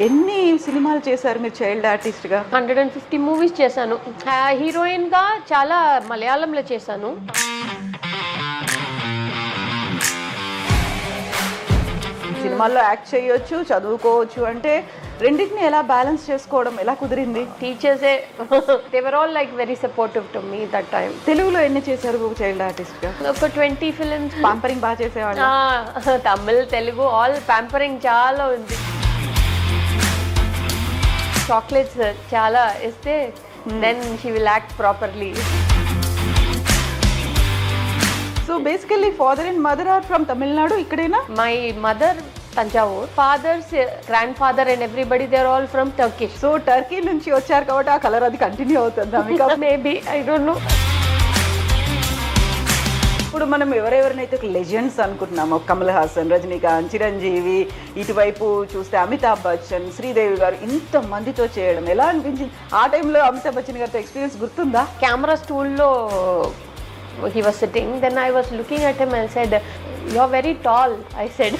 ఎన్ని సినిమాలు చేశారు మీరు చైల్డ్ ఆర్టిస్ట్ గా? 150 మూవీస్ చేశాను. హీరోయిన్ గా చాలా మలయాళంలో చేశాను. సినిమాల్లో యాక్ట్ చేయొచ్చు, చదువుకోవచ్చు అంటే రెండింటిని ఎలా బ్యాలెన్స్ చేసుకోవడం ఎలా కుదిరింది? టీచర్సే they were all like very supportive to me that time. తెలుగులో ఎన్ని చేశారు చైల్డ్ ఆర్టిస్ట్ గా? ఒక 20 ఫిల్మ్స్. పాంపరింగ్ బాగా చేసేవాళ్ళు? తమిళ్, తెలుగు ఆల్ పాంపరింగ్ చాలా ఉంది. చాక్లెట్స్ చాలా ఇస్తే then she will act properly. So basically father and mother are from Tamil Nadu, ఇక్కడేనా? My mother Thanjavur, father's grand father and everybody they are all from Turkish. So Turkey నుంచి వచ్చారు కాబట్టి ఆ కలర్ అది కంటిన్యూ అవుతుందా మీకు? Maybe, I don't know. ఇప్పుడు మనం ఎవరెవరినైతే లెజెండ్స్ అనుకుంటున్నామో, కమల్ హాసన్, రజనీకాంత్, చిరంజీవి, ఇటువైపు చూస్తే అమితాబ్ బచ్చన్, శ్రీదేవి గారు, ఇంతమందితో చేయడం ఎలా అనిపించింది? ఆ టైంలో అమితాబ్ బచ్చన్ గారితో ఎక్స్పీరియన్స్ గుర్తుందా? కెమెరా స్టూల్లో he was sitting, then I was looking at him and said, "You're very tall," I said.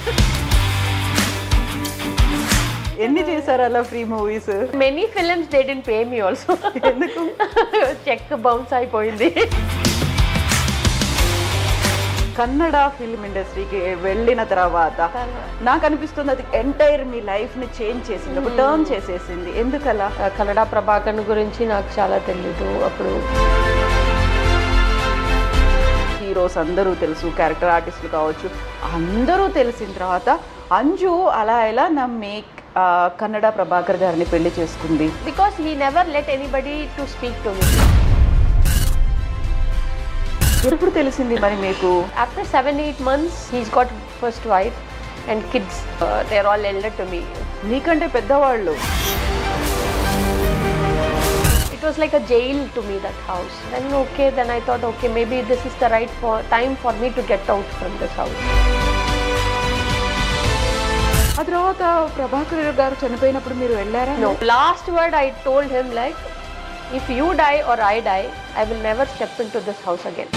ఎన్ని చేశారు అలా free movies? Many films they didn't pay me also. ఎందుకు? చెక్ బౌన్స్ అయిపోయింది. కన్నడ ఫిల్మ్ ఇండస్ట్రీకి వెళ్ళిన తర్వాత నాకు అనిపిస్తుంది అది ఎంటైర్ మీ లైఫ్ ని చేంజ్ చేసింది, ఒక టర్న్ చేసేసింది. ఎందుకలా? కన్నడ ప్రభాకర్ గురించి నాకు చాలా తెలీదు అప్పుడు. హీరోస్ అందరూ తెలుసు, క్యారెక్టర్ ఆర్టిస్టులు కావచ్చు, అందరూ తెలిసిన తర్వాత అంజు అలా ఎలా నమ్మి కన్నడ ప్రభాకర్ గారిని పెళ్లి చేసుకుంది? Because he never let anybody to speak to me. ఎప్పుడు తెలిసింది మరి మీకు? After 7-8 months he's got first wife and kids. They're all elder to me. నీకంటే పెద్దవాళ్ళు. It was like a jail to me, that house. Then I thought, okay, maybe this is the right time for me to get out from this house. ఆ తర్వాత ప్రభాకర్ గారు చనిపోయినప్పుడు మీరు వెళ్ళారా? No. Last word I told him, like, if you die or I die, I will never step into this house again.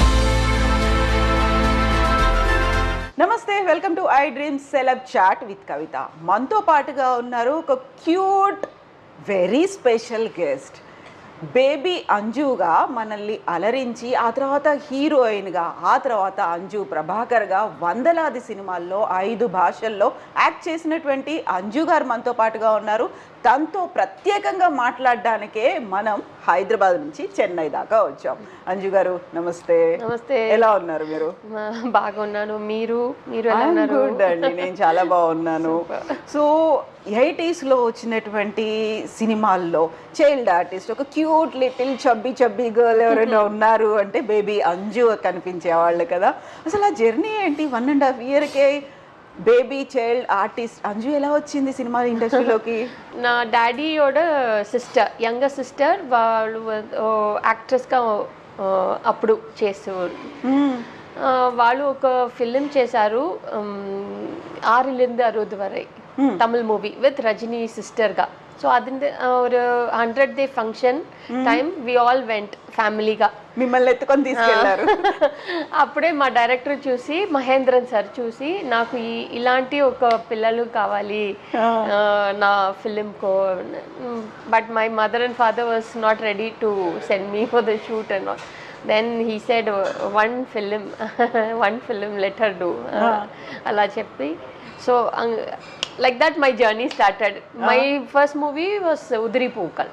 నమస్తే, welcome to I dream celeb chat with Kavitha. మనతో పాటుగా ఉన్నారు ఒక cute, very special guest. Baby అంజుగా మనల్ని అలరించి, ఆ తర్వాత హీరోయిన్గా, ఆ తర్వాత అంజు ప్రభాకర్గా వందలాది సినిమాల్లో 5 భాషల్లో యాక్ట్ చేసినటువంటి అంజు గారు మనతో పాటుగా ఉన్నారు. తనతో ప్రత్యేకంగా మాట్లాడడానికే మనం హైదరాబాద్ నుంచి చెన్నై దాకా వచ్చాం. అంజు గారు నమస్తే. నమస్తే. ఎలా ఉన్నారు మీరు? బాగున్నాను. మీరు ఎలా ఉన్నారు? గుడ్ అండి, నేను చాలా బాగున్నాను. సో 80s లో వచ్చినటువంటి సినిమాల్లో చైల్డ్ ఆర్టిస్ట్, ఒక క్యూట్ లిటిల్ చబ్బీ గర్ల్ ఎవరైనా ఉన్నారు అంటే బేబీ అంజు కనిపించేవాళ్ళు కదా. అసలు ఆ జర్నీ ఏంటి? 1.5 yearకే బేబీ చైల్డ్ ఆర్టిస్ట్ అంజు ఎలా వచ్చింది సినిమా ఇండస్ట్రీలోకి? నా డాడీయోட సిస్టర్, యంగర్ సిస్టర్, వాళ్ళు యాక్ట్రెస్గా అప్పుడు చేసేవారు. వాళ్ళు ఒక ఫిలిం చేశారు, 6 అరుదు వరై, తమిళ్ మూవీ విత్ రజనీ సిస్టర్గా. సో അതിൻ്റെ ഒരു 100th day function time we all went ఫ్యామిలీగా. మిమ్మల్ని ఎత్తుకొని తీసుకెళ్లారు. అప్పుడే మా డైరెక్టర్ చూసి, మహేంద్రన్ సార్ చూసి, నాకు ఇలాంటి ఒక పిల్లలు కావాలి నా ఫిలింకో. But my mother and father was not ready to send me for the shoot and all. Then he said, one film, let her do. అలా చెప్పి, so like that my journey started. My first movie was Udri Pookal.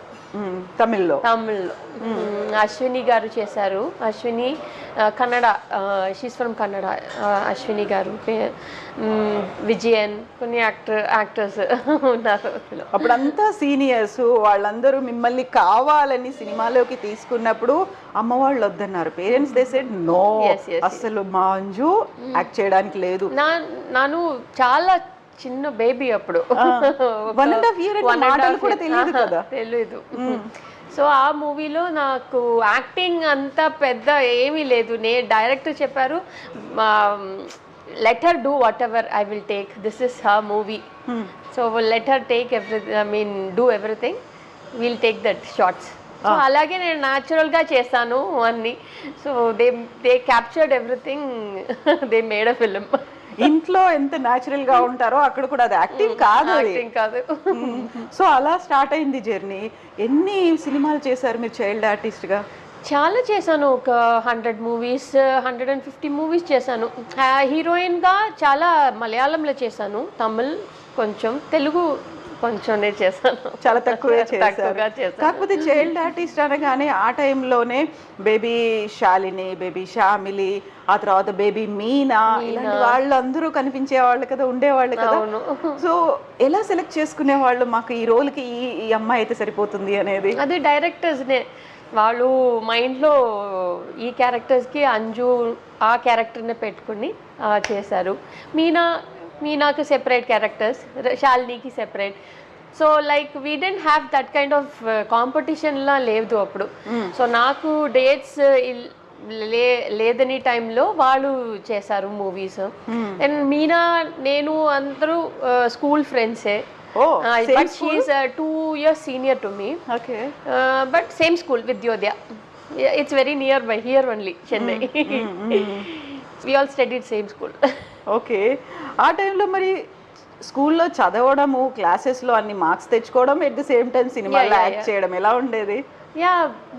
తమిళ్లో అశ్విని గారు చేశారు. Ashwini Kannada, she's from Kannada. Ashwini గారు, విజయన్, కొన్ని actors ఉన్నారు. అప్పుడంతా seniors వాళ్ళందరూ మిమ్మల్ని కావాలని సినిమాలోకి తీసుకున్నప్పుడు అమ్మ వాళ్ళు వద్దన్నారు, పేరెంట్స్ దే సెడ్ నో, అసలు మా అంజు యాక్ట్ చేయడానికి లేదు. నాను చాలా చిన్న బేబీ అప్పుడు, 1.5 year మాటలు కూడా తెలియదు కదా. తెలియదు. సో ఆ మూవీలో నాకు యాక్టింగ్ అంత పెద్ద ఏమీ లేదు. డైరెక్టర్ చెప్పారు, let her do whatever I will take, this is her movie, so let her take do everything, will take that shots. So అలాగే నేను న్యాచురల్గా చేస్తాను అన్ని. So they captured everything, they made a film. ఇంట్లో ఎంత natural గా ఉంటారో అక్కడ కూడా అది యాక్టింగ్ కాదు అది. యాక్టింగ్ కాదు. సో అలా స్టార్ట్ అయింది జర్నీ. ఎన్ని సినిమాలు చేశారు మీరు చైల్డ్ ఆర్టిస్ట్ గా? చాలా చేశాను, ఒక 100 మూవీస్ 150 మూవీస్ చేశాను. హీరోయిన్గా చాలా మలయాళంలో చేశాను, తమిళ్ కొంచెం, తెలుగు కొంచెంనే చేశాను, చాలా తక్కువే తక్కువగా చేశారు. కాకపోతే చైల్డ్ ఆర్టిస్ట్ అనగానే ఆ టైంలోనే బేబీ శాలిని, బేబీ శ్యామిలి, ఆ తర్వాత బేబీ మీనా, ఇలాంటి వాళ్ళందరూ కనిపించే వాళ్ళు కదా, ఉండేవాళ్ళు కదా. సో ఎలా సెలెక్ట్ చేసుకునే వాళ్ళు, మాకు ఈ రోల్కి ఈ అమ్మాయి అయితే సరిపోతుంది అనేది? అది డైరెక్టర్స్నే, వాళ్ళు మైండ్లో ఈ క్యారెక్టర్స్కి అంజు ఆ క్యారెక్టర్ని పెట్టుకుని చేశారు. మీనాకి సెపరేట్ క్యారెక్టర్స్, శాలినికి separate. So like we didn't have that kind of కాంపిటీషన్లా లేదు అప్పుడు. సో నాకు డేట్స్ లేదని టైంలో వాళ్ళు చేశారు మూవీస్. అండ్ మీనా నేను అందరూ స్కూల్ ఫ్రెండ్సే. But she is 2 years senior to me. Okay. But same school, Vidyodaya. It's very nearby here only, Chennai. We all studied same school. Okay. ఆ టైంలో మరి స్కూల్లో చదవడము, క్లాసెస్లో అన్ని మార్క్స్ తెచ్చుకోవడం, ఎట్ ది సేమ్ టైం సినిమాలో యాక్ట్ చేయడం ఎలా ఉండేది? Yeah,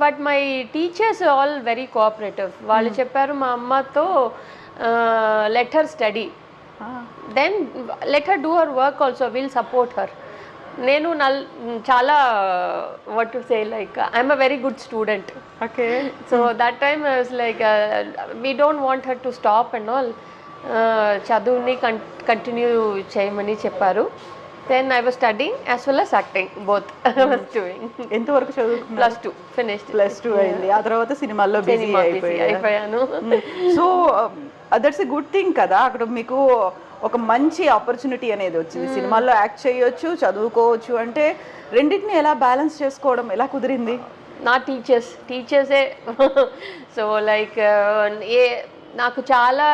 but my teachers all very cooperative. వాళ్ళు చెప్పారు మా అమ్మతో, let her study, then let her do her work also, will support her. నేను చాలా what to say, like I'm a very good student. Okay. So that time I was like we don't want her to stop and all, చదువుని continue చేయమని చెప్పారు. Then I was studying as well as acting, both I was doing. ఎంతవరకు చదువుకున్నారు? +2 finished. +2 అయింది. ఆ తర్వాత సినిమాల్లో busy అయిపోయాను. So that's a good thing కదా, అక్కడ మీకు ఒక మంచి ఆపర్చునిటీ అనేది వచ్చింది. సినిమాల్లో యాక్ట్ చేయొచ్చు, చదువుకోవచ్చు. అంటే రెండింటిని ఎలా బ్యాలెన్స్ చేసుకోవడం ఎలా కుదిరింది? నా టీచర్సే. సో లైక్ నాకు చాలా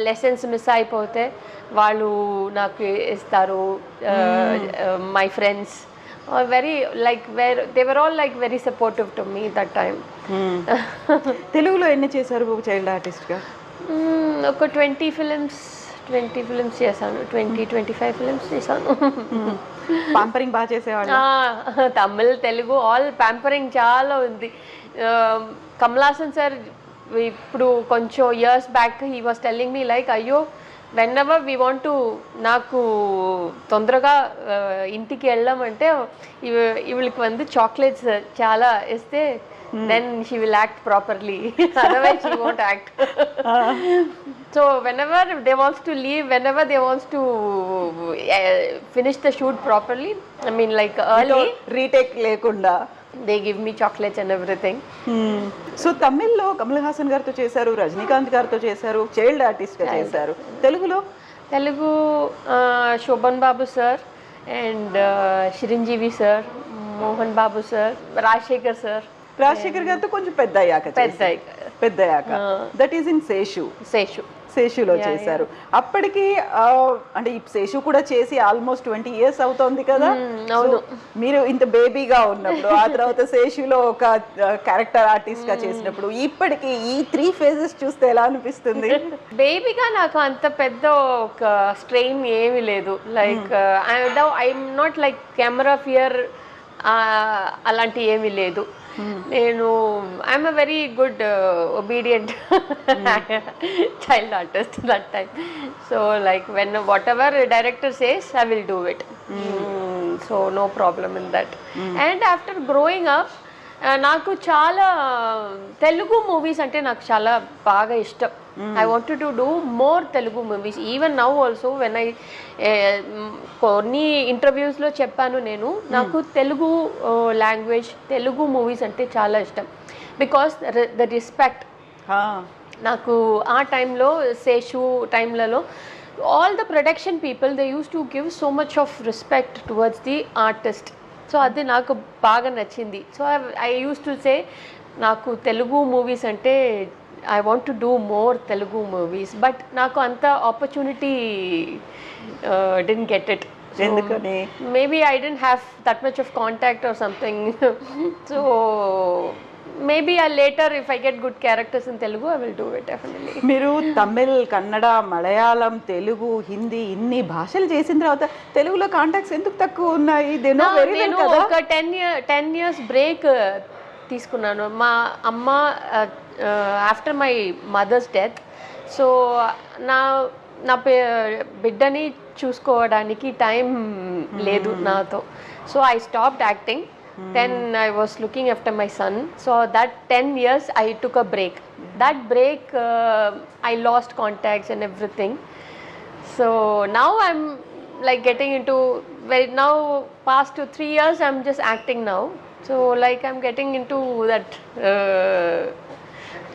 లెసన్స్ మిస్ అయిపోతే వాళ్ళు నాకు ఇస్తారు. My friends very like they were all like very supportive to me that time. తెలుగులో ఎన్ని చేశారు చైల్డ్ ఆర్టిస్ట్గా? ఒక 20 ఫిలిమ్స్ చేశాను, 25 ఫిలిమ్స్ చేశాను. పాంపరింగ్ బాగా చేసేవాళ్ళు? తమిళ్, తెలుగు ఆల్ పాంపరింగ్ చాలా ఉంది. కమలాసన్ సార్ ఇప్పుడు కొంచెం years back he was telling me like, అయ్యో whenever we want to, నాకు తొందరగా ఇంటికి వెళ్ళామంటే ఇవిళ్ళకి వంద చాక్లెట్స్ చాలా ఇస్తే then she will act properly, otherwise she won't act. So whenever they wants to leave, whenever they wants to finish the shoot properly, I mean like early, retake lekunda, they give me chocolates and everything. So తమిళ్లో కమల్ హాసన్ గారితో చేశారు, రజనీకాంత్ గారితో చేశారు, child artist గా చేశారు. Telugu Sobhan Babu sir and Chiranjeevi sir, Mohan Babu sir, Rajasekhar గారితో కొంచెం పెద్ద అయ్యాక దట్ ఈస్ ఇన్ శేషులో చేశారు. అప్పటికి అంటే ఈ శేషు కూడా చేసి ఆల్మోస్ట్ 20 years అవుతోంది కదా. మీరు ఇంత బేబీగా ఉన్నప్పుడు, ఆ తర్వాత శేషులో ఒక క్యారెక్టర్ ఆర్టిస్ట్ గా చేసినప్పుడు, ఇప్పటికి ఈ 3 phases చూస్తే ఎలా అనిపిస్తుంది? బేబీగా నాకు అంత పెద్ద ఒక స్ట్రెయిన్ ఏమీ లేదు. Like I'm not like camera fear అలాంటి ఏమీ లేదు. నేను I'm a very good obedient child artist that time. So like when whatever director says I will do it. So no problem in that. And after growing up నాకు చాలా Telugu movies అంటే నాకు చాలా బాగా ఇష్టం. I wanted to do more Telugu movies. Even now also when I కొన్ని ఇంటర్వ్యూస్లో చెప్పాను నేను, నాకు తెలుగు లాంగ్వేజ్, తెలుగు మూవీస్ అంటే చాలా ఇష్టం. బికాస్ ద రెస్పెక్ట్ నాకు ఆ టైంలో, Seshu టైంలలో all the production people, they used to give so much of respect towards the artist. So అది నాకు బాగా నచ్చింది. So I use to say నాకు తెలుగు మూవీస్ అంటే I want to do more Telugu movies. But నాకు అంత ఆపర్చునిటీ didn't get it. ఎందుకని? Maybe I didn't have that much of contact or something. So maybe I later if I get good characters in Telugu I will do it definitely. మీరు తమిళ్, కన్నడ, మలయాళం, తెలుగు, హిందీ ఇన్ని భాషలు చేసిన తర్వాత తెలుగులో contacts ఎందుకు తక్కువ ఉన్నాయి? నేను ఒక 10 years బ్రేక్ తీసుకున్నాను. మా అమ్మ after my mother's death, so నా నా బిడ్డని చూసుకోవడానికి టైం లేదు నాతో. So I stopped acting. Then I was looking after my son. So that 10 years I took a break. That break I lost contacts and everything. So now I'm like getting into now past 3 years I'm just acting now. So like I'm getting into that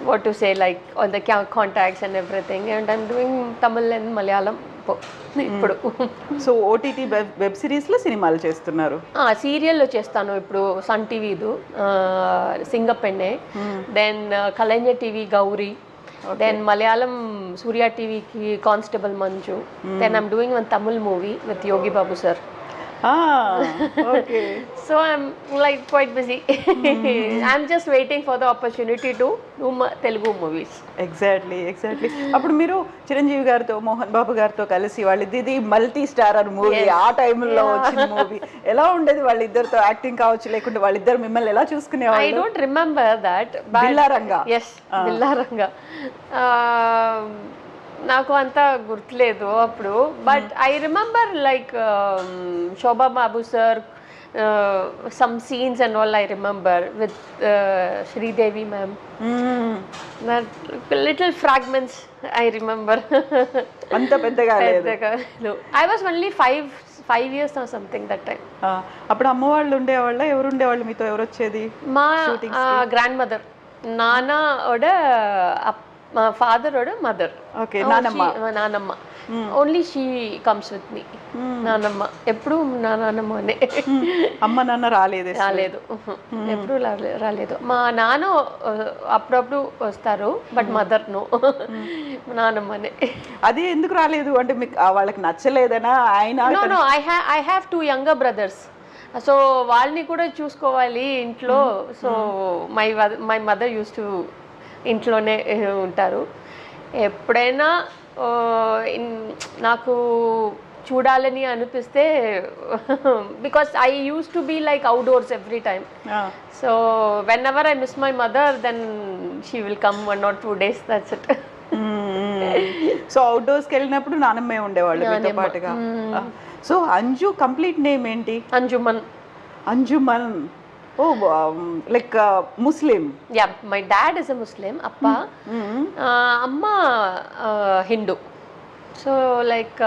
what to say, like all the contacts and everything, and I'm doing Tamil and Malayalam ఇప్పుడు. So OTT web సిరీస్లో సినిమాలు చేస్తున్నారు? సీరియల్లో చేస్తాను ఇప్పుడు, Sun టీవీదు Singappenne, then Kalaignar TV Gowri, then Malayalam Surya టీవీకి constable Manju, then I'm doing one Tamil movie with Yogi Babu sir. Okay. So I'm like quite busy. I'm just waiting for the opportunity to do Telugu movies. Exactly. అప్పుడు మీరు చిరంజీవి గారితో, మోహన్ బాబు గారితో కలిసి వాళ్ళిద్దరిది మల్టీ స్టారర్ మూవీ, ఆ టైంలో వచ్చిన movie ఎలా ఉండేది? వాళ్ళిద్దరితో యాక్టింగ్ కావచ్చు, లేకుంటే వాళ్ళిద్దరు మిమ్మల్ని ఎలా చూసుకునేవాళ్ళు? I don't remember that. Billaranga. Yes, Billaranga. నాకు అంత గుర్తులేదు అప్పుడు, but I remember like Shobha Babu sir, some scenes and all I remember with Sridevi ma'am. Little fragments I remember. అంత పెద్దగా I was only 5 years or something that time. అప్పుడు అమ్మ వాళ్ళు ఉండేవాళ్ళ? ఎవరు ఉండేవాళ్ళు మీతో? ఎవరు వచ్చేది? మా గ్రాండ్ మదర్, నాన్నోட ఫాదరోட మదర్. ఓకే, నానమ్మ. Only she comes with me. నానమ్మ ఎప్పుడు నానమ్మనే. అమ్మ నాన్న రాలేదు? ఎప్పుడు రాలేదు. మా నాన్న అప్పుడప్పుడు వస్తారు, బట్ మదర్ నో. నానమ్మనే. అది ఎందుకు రాలేదు అంటే మీకు వాళ్ళకి నచ్చలేదనా? ఆయన no I have 2 younger brothers. So వాళ్ళని కూడా చూసుకోవాలి ఇంట్లో. So my mother use to ఇంట్లోనే ఉంటారు. ఎప్పుడైనా నాకు చూడాలని అనిపిస్తే, because I use to be like outdoors every time. So whenever I miss my mother, then she will come 1 or 2 days, that's it. So అవుట్డోర్స్కి వెళ్ళినప్పుడు నానమ్మే ఉండేవాళ్ళు మీతో పాటుగా. సో అంజు కంప్లీట్ నేమ్ ఏంటి? Anjuman. Oh, like Muslim. Yeah, my dad is a Muslim. Appa, Amma Hindu. So like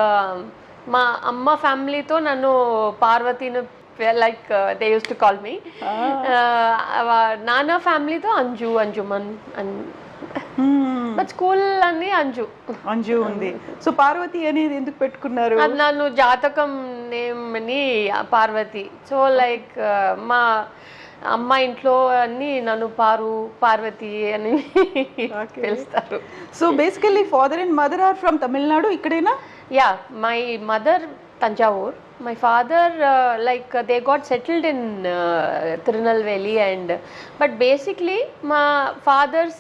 ma amma family to nanu Parvati nu like they used to call me. Nana family to Anjuman and but school అన్ని అంజు ఉంది. So Parvati అనేది ఎందుకు పెట్టుకున్నారు? అది నన్ను జాతకం name అని Parvati. So like మా అమ్మ ఇంట్లో అన్ని నన్ను పార్వతి అని పిలుస్తారు. So basically father and mother are from Tamil Nadu, ఇక్కడేనా? Yeah, my mother Tanjavur. My father like they got settled in Tirunelveli, and but basically my father's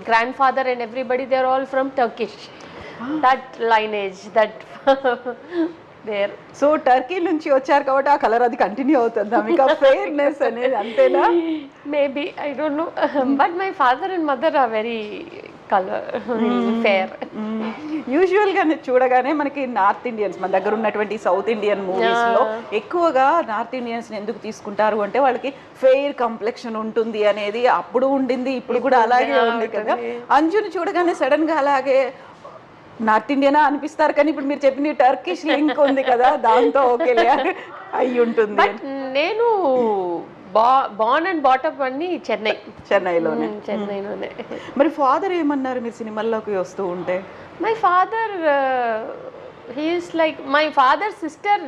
grandfather and everybody, they're all from Turkish. That lineage, that there. So Turkey నుంచి వచ్చారు కాబట్టి ఆ colour అది continue అవుతుందా మీకు? Fairness అనేది అంతేనా? Maybe, I don't no, but my father and mother are very colour fair. యూజువల్గా చూడగానే మనకి నార్త్ ఇండియన్స్, మన దగ్గర ఉన్నటువంటి సౌత్ ఇండియన్ మూవీస్లో ఎక్కువగా నార్త్ ఇండియన్స్ని ఎందుకు తీసుకుంటారు అంటే వాళ్ళకి ఫెయిర్ కంప్లెక్షన్ ఉంటుంది అనేది అప్పుడు ఉండింది, ఇప్పుడు కూడా అలాగే ఉంది కదా. అంజుని చూడగానే సడన్గా అలాగే నార్త్ ఇండియనా అనిపిస్తారు, కానీ ఇప్పుడు మీరు చెప్పిన టర్కిష్ లింక్ ఉంది కదా, దాంతో ఓకేలే అయి ఉంటుంది. బట్ నేను బార్న్ అండ్ బాటప్ అన్ని చెన్నైలోనే. మరి ఫాదర్ ఏమన్నారు మీరు సినిమాల్లోకి వస్తూ ఉంటే? My father he's like my father sister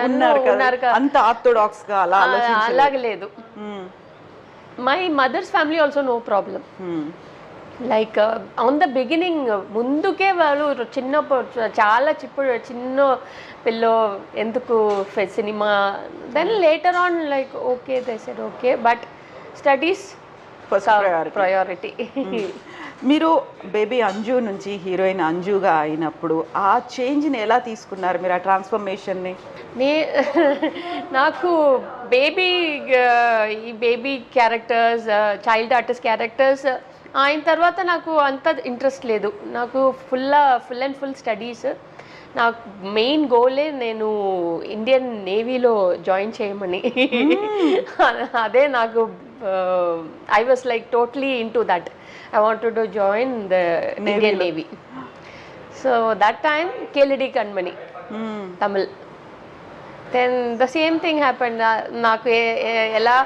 ఉన్నారు కదా, అంత ఆర్థోడాక్స్ గా అలాగే లేదు. My mother's family also no problem. Like on the beginning ముందుకే వాళ్ళు చాలా చిన్న పిల్లో ఎందుకు సినిమా, then later on like okay they said okay, but studies first priority. Priority. మీరు బేబీ అంజు నుంచి హీరోయిన్ అంజుగా అయినప్పుడు ఆ చేంజ్ని ఎలా తీసుకున్నారు మీరు, ఆ ట్రాన్స్ఫర్మేషన్ని? నే నాకు బేబీ ఈ baby characters, child artist characters అయిన తర్వాత నాకు అంత ఇంట్రెస్ట్ లేదు. నాకు ఫుల్ అండ్ ఫుల్ స్టడీస్. నాకు మెయిన్ గోలే నేను ఇండియన్ నేవీలో జాయిన్ చేయమని. అదే నాకు I was like totally in to that. I wanted to join the Indian Navy. So that time Keladi Kanmani, Tamil. Then the same thing happened. నాకు ఎలా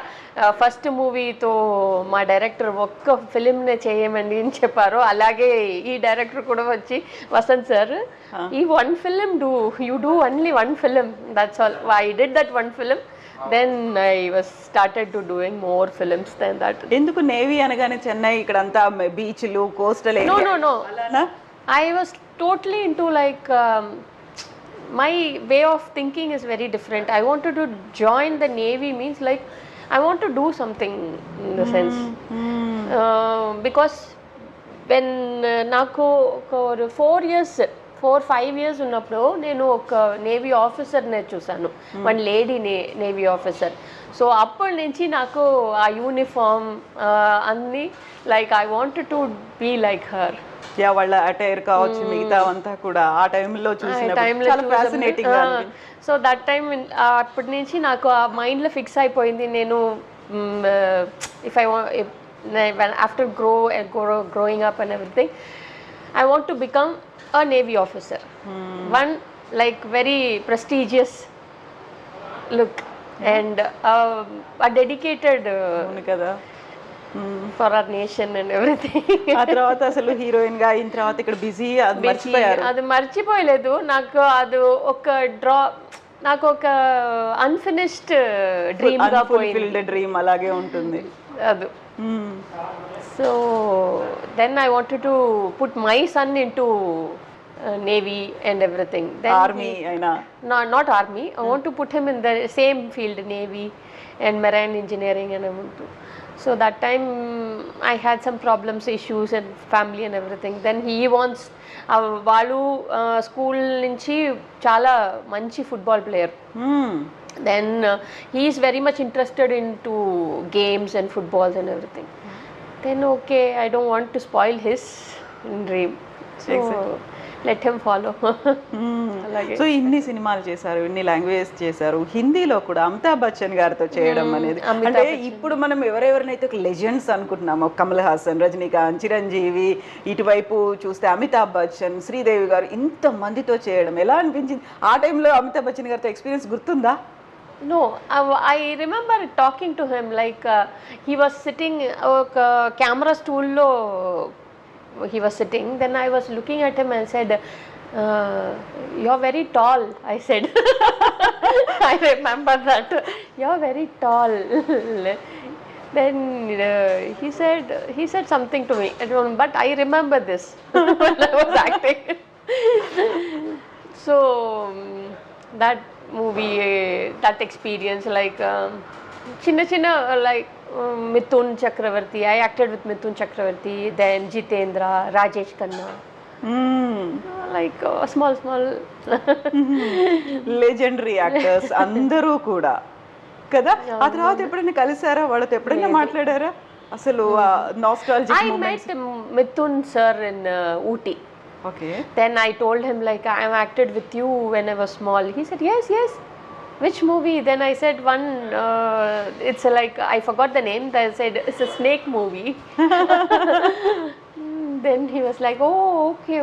first మూవీతో మా director ఒక్క ఫిలింనే చేయమండి అని చెప్పారో అలాగే ఈ డైరెక్టర్ కూడా వచ్చి వసంత్ సార్ ఈ one film you do only one film, that's all. I did that one film. Then I was started to doing more films than that. ఎందుకు నేవీ అనగానే చెన్నై ఇక్కడంతా బీచ్లు, coastal No, area? no, no. అలానా? I was totally into like my way of thinking is very different. I wanted to join the Navy means like I want to do something in the sense. Because when నాకు ఒక 4-5 years ఉన్నప్పుడు నేను ఒక navy ఆఫీసర్నే చూసాను, one lady navy officer. So అప్పటి నుంచి నాకు ఆ యూనిఫామ్ అన్నీ like I wanted to be like her. Yeah, వాళ్ళ అటైర్ కావచ్చు, మిగతా అంతా కూడా ఆ టైంలో చూసినప్పుడు చాలా ఫ్యాసినేటింగ్ గా అనిపించింది. సో దట్ టైం అప్పటి నుంచి నాకు ఆ మైండ్లో ఫిక్స్ అయిపోయింది. నేను if I after growing up and everything I want to become a Navy officer. One like very prestigious look and a dedicated కదా for our nation and everything. ఆ తర్వాత అసలు హీరోయిన్ గా అయిన తర్వాత ఇక్కడ బిజీ, అది మర్చిపోయారు? అది మర్చిపోయలేదు. నాకు అది ఒక నాకు ఒక అన్ఫినిష్డ్ డ్రీమ్ గా పోయింది. డ్రీమ్ అలాగే ఉంటుంది అది. So then I wanted to put my son into Navy and everything. Then army aina? Not army. I want to put him in the same field, Navy and marine engineering and everything. So that time I had some problems, issues and family and everything. Then he wants వాళ్ళు school నుంచి చాలా మంచి football player. Then he is very much interested into games and footballs and everything. Then okay, I don't want to spoil his dream, so let him follow. So ఇన్ని సినిమాలు చేశారు, ఇన్ని languages చేశారు, హిందీలో కూడా అమితాబ్ బచ్చన్ గారితో చేయడం అనేది అంటే ఇప్పుడు మనం ఎవరెవరినైతే లెజెండ్స్ అనుకుంటున్నామో, కమల్ హాసన్, రజనీకాంత్, చిరంజీవి, ఇటువైపు చూస్తే అమితాబ్ బచ్చన్, శ్రీదేవి గారు, ఇంత మందితో చేయడం ఎలా అనిపించింది? ఆ టైంలో అమితాబ్ బచ్చన్ గారితో ఎక్స్పీరియన్స్ గుర్తుందా? No, I remember talking to him like he was sitting camera stool lo he was sitting. Then I was looking at him and said, you're very tall, I said. I remember that. You're very tall. Then he said something to me, but I remember this when I was acting. So that movie, that experience, like chinna like Mithun Chakravarti. I acted with Mithun Chakravarti, then Jitendra, Rajesh Khanna. Like small legendary actors అందరూ కూడా కదా. ఆ తర్వాత ఎప్పుడైనా కలిసారా? వాళ్ళతో ఎప్పుడైనా మాట్లాడారా? అసలు nostalgic moments. I met Mithun sir in Ooty. Okay. Then I told him like I acted with you when I was small. He said yes. Which movie? Then I said one. It's like I forgot the name. I said it's a snake movie. Then he was like, oh, okay.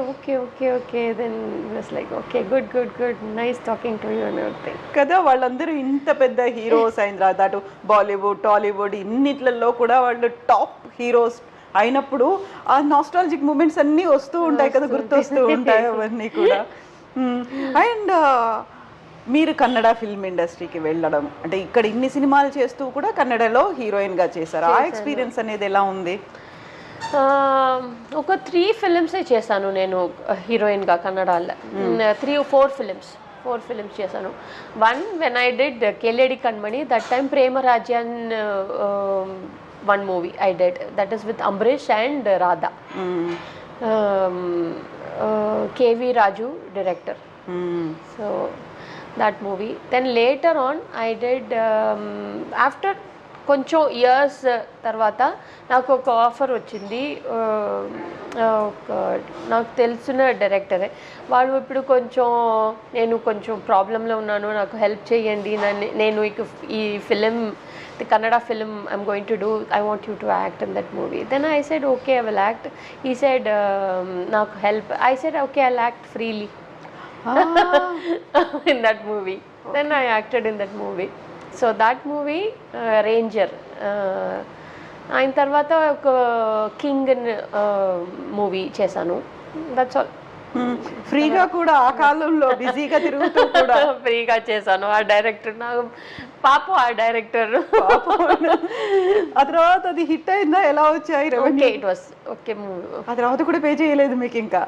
Then he was like, okay, good. Nice talking to you and everything. కదా వాళ్ళందరూ ఇంత పెద్ద heroes అయిన తర్వాత అటు బాలీవుడ్, టాలీవుడ్ ఇన్నిట్లలో కూడా వాళ్ళు top heroes అయినప్పుడు ఆ నాస్టాలజిక్ మూమెంట్స్ అన్నీ వస్తూ ఉంటాయి కదా, గుర్తొస్తూ ఉంటాయి అవన్నీ కూడా. అండ్ మీరు కన్నడ ఫిల్మ్ ఇండస్ట్రీకి వెళ్ళడం అంటే ఇక్కడ ఇన్ని సినిమాలు చేస్తూ కూడా కన్నడలో హీరోయిన్గా చేశారు. ఆ ఎక్స్పీరియన్స్ అనేది ఎలా ఉంది? ఒక 3 ఫిలిమ్స్ చేశాను నేను హీరోయిన్గా కన్నడలో. 3 or 4 ఫిలిమ్స్ చేశాను. One when I did Keladi Kanmani, that time ప్రేమ రాజ్యాన్ one movie I did. That is with Ambrish and Radha. KV Raju director. So that movie. Then later on I did after కొంచెం years తర్వాత నాకు ఒక offer వచ్చింది. నాకు తెలిసిన డైరెక్టరే, వాళ్ళు ఇప్పుడు నేను కొంచెం ప్రాబ్లంలో ఉన్నాను, నాకు హెల్ప్ చేయండి, నేను ఈ film, the Kannada film I'm going to do, I want you to act in that movie. Then I said okay, I will act. He said నాకు help. I said okay, I'll act freely in that movie. Then I acted in that movie. So that movie Ranger. ఆయన తర్వాత ఒక king movie చేశాను. That's all. ఫ్రీగా కూడా ఆ కాలంలో బిజీగా తిరుగుతూ కూడా ఫ్రీగా చేశాను. ఆ డైరెక్టర్ నాకు పాపం, ఆ డైరెక్టర్ ఆ తర్వాత అది హిట్ అయిందా, ఎలా వచ్చాయి revenue? It was okay movie. ఆ తర్వాత కూడా పే చేయలేదు మీకు ఇంకా?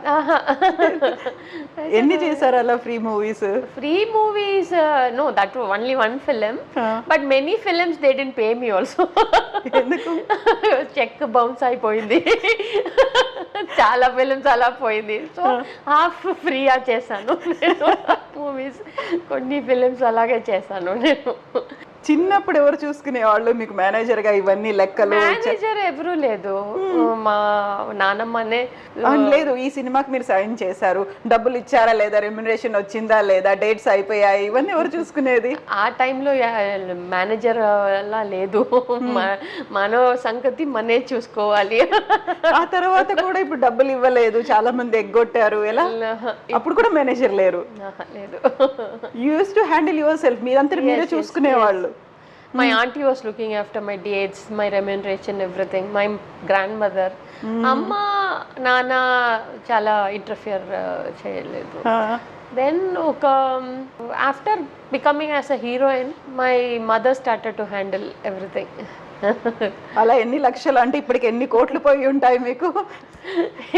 ఎన్ని చేశారు అలా free movies? Free movies no, that only one film, but many films they didn't pay me also. ఎందుకు? చెక్ బౌన్స్ అయిపోయింది. చాలా ఫిలిమ్స్ అలా పోయింది. సో హాఫ్ ఫ్రీగా చేశాను నేను మూవీస్. కొన్ని ఫిలిమ్స్ అలాగే చేశాను నేను. చిన్నప్పుడు ఎవరు చూసుకునే వాళ్ళు మీకు మేనేజర్ గా ఇవన్నీ లెక్కలు? మేనేజర్ ఎవరు లేదు, మా నానమ్మనే. లేదు, ఈ సినిమాకి మీరు సైన్ చేశారు, డబ్బులు ఇచ్చారా లేదా, రెమ్యునరేషన్ వచ్చిందా లేదా, డేట్స్ అయిపోయాయి, ఇవన్నీ ఎవరు చూసుకునేది? ఆ టైంలో మేనేజర్ అలా లేదు, మన సంగతి మనే చూసుకోవాలి. ఆ తర్వాత కూడా ఇప్పుడు డబ్బులు ఇవ్వలేదు, చాలా మంది ఎగ్గొట్టారు, ఎలా? అప్పుడు కూడా మేనేజర్ లేరు? లేదు. You used to handle your self, మీరంతా మీరే చూసుకునేవాళ్ళు? My auntie was looking after my dates, my remuneration, everything. My grandmother, amma, nana chala interfere cheyaledu. Then after becoming as a heroine, my mother started to handle everything. అలా ఎన్ని లక్షలు అంటే ఇప్పటికి ఎన్ని కోట్లు పోయి ఉంటాయి మీకు?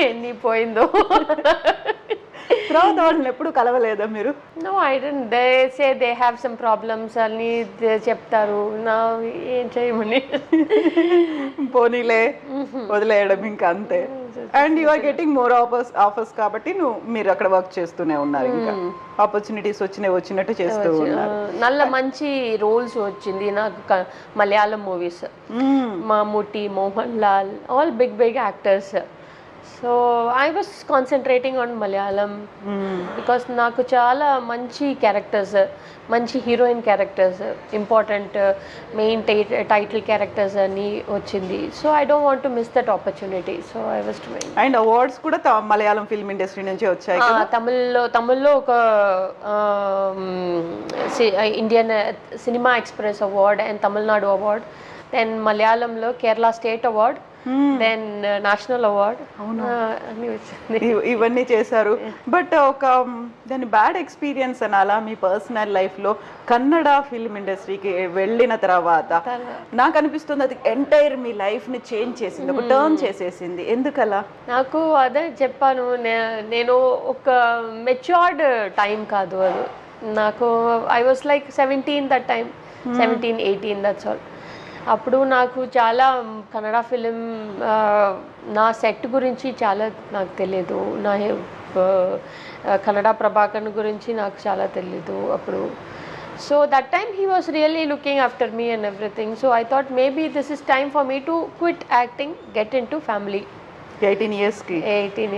ఎన్ని పోయిందో. తర్వాత వాళ్ళని ఎప్పుడు కలవలేదా మీరు? No, I don't. They say they have some problems అని చెప్తారు, నా ఏం చేయమని పోనీలే వదిలేయడం ఇంకా అంతే. And you are getting more offers కాబట్టి మీరు అక్కడ వర్క్ చేస్తూనే ఉన్నారు, ఇంకా ఆపర్చునిటీస్ వచ్చినట్టు చేస్తూ ఉన్నారు. నల్ల మంచి రోల్స్ వచ్చింది నాకు Malayalam movies. Mammootty, Mohan Lal, all big actors. So I was concentrating on Malayalam because నాకు చాలా మంచి క్యారెక్టర్స్, మంచి heroine characters, important main title characters అని వచ్చింది. So I don't want to miss that opportunity. So I was doing. And awards కూడా Malayalam film industry నుంచి వచ్చాయి కదా? తమిళ్లో ఒక Indian cinema express award and Tamil Nadu award, then మలయాళంలో Kerala state award, then national award అన్ని వచ్చింది. ఇవన్నీ చేశారు. బట్ ఒక దాని బ్యాడ్ ఎక్స్పీరియన్స్ అనాలా మీ పర్సనల్ లైఫ్ లో కన్నడ ఫిల్మ్ ఇండస్ట్రీకి వెళ్ళిన తర్వాత? నాకు అనిపిస్తుంది అది ఎంటైర్ మీ లైఫ్ ని చేంజ్ చేసింది, ఒక టర్న్ చేసేసింది. ఎందుకలా? నాకు అదే చెప్పాను, నేను ఒక మెచ్యూర్డ్ టైం కాదు అది నాకు. I was like 17 that time, 17, 18, that's all. అప్పుడు నాకు చాలా కన్నడ ఫిలిం, నా సెట్ గురించి చాలా నాకు తెలియదు, నా కన్నడ ప్రభాకర్ గురించి నాకు చాలా తెలీదు అప్పుడు. So that time he was really looking after me and everything. So I thought maybe this is time for me to quit acting, get in to family. 18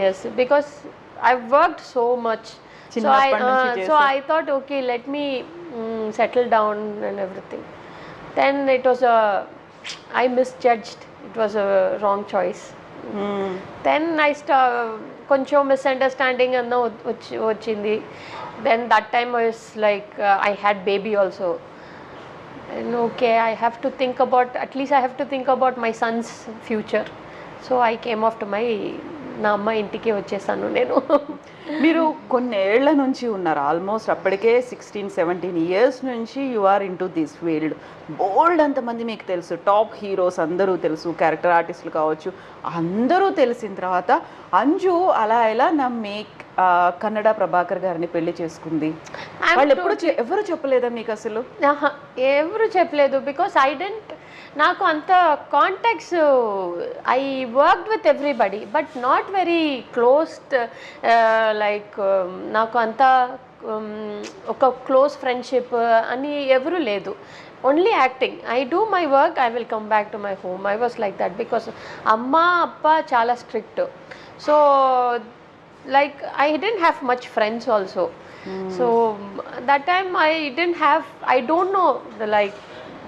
years because I've worked so much. So I thought okay, let me settle down and everything. Then it was I misjudged, it was a wrong choice. Then I కొంచెం misunderstanding అన్న వచ్చింది. Then that time I was like I had baby also, and okay, I have to think about, at least I have to think about my son's future. So I came off to నా అమ్మ ఇంటికి వచ్చేసాను నేను. మీరు కొన్నేళ్ల నుంచి ఉన్నారు, almost అప్పటికే 16-17 years నుంచి you are in to this field. Bold అంతమంది మీకు తెలుసు, టాప్ హీరోస్ అందరూ తెలుసు, క్యారెక్టర్ ఆర్టిస్టులు కావచ్చు, అందరూ తెలిసిన తర్వాత అంజు అలా ఎలా నమ్మి కన్నడ ప్రభాకర్ గారిని పెళ్లి చేసుకుంది? వాళ్ళు ఎప్పుడు ఎవరు చెప్పలేదా మీకు అసలు? ఎవరు చెప్పలేదు, బికాస్ ఐ డెంట్ నాకు అంత contacts, I worked with everybody but not very closed, like నాకు అంత ఒక క్లోజ్ ఫ్రెండ్షిప్ అని ఎవరు లేదు. Only acting. I do my work, I will come back to my home. I was like that because అమ్మ అప్ప చాలా strict. So like I didn't have much friends also. So that time I don't know like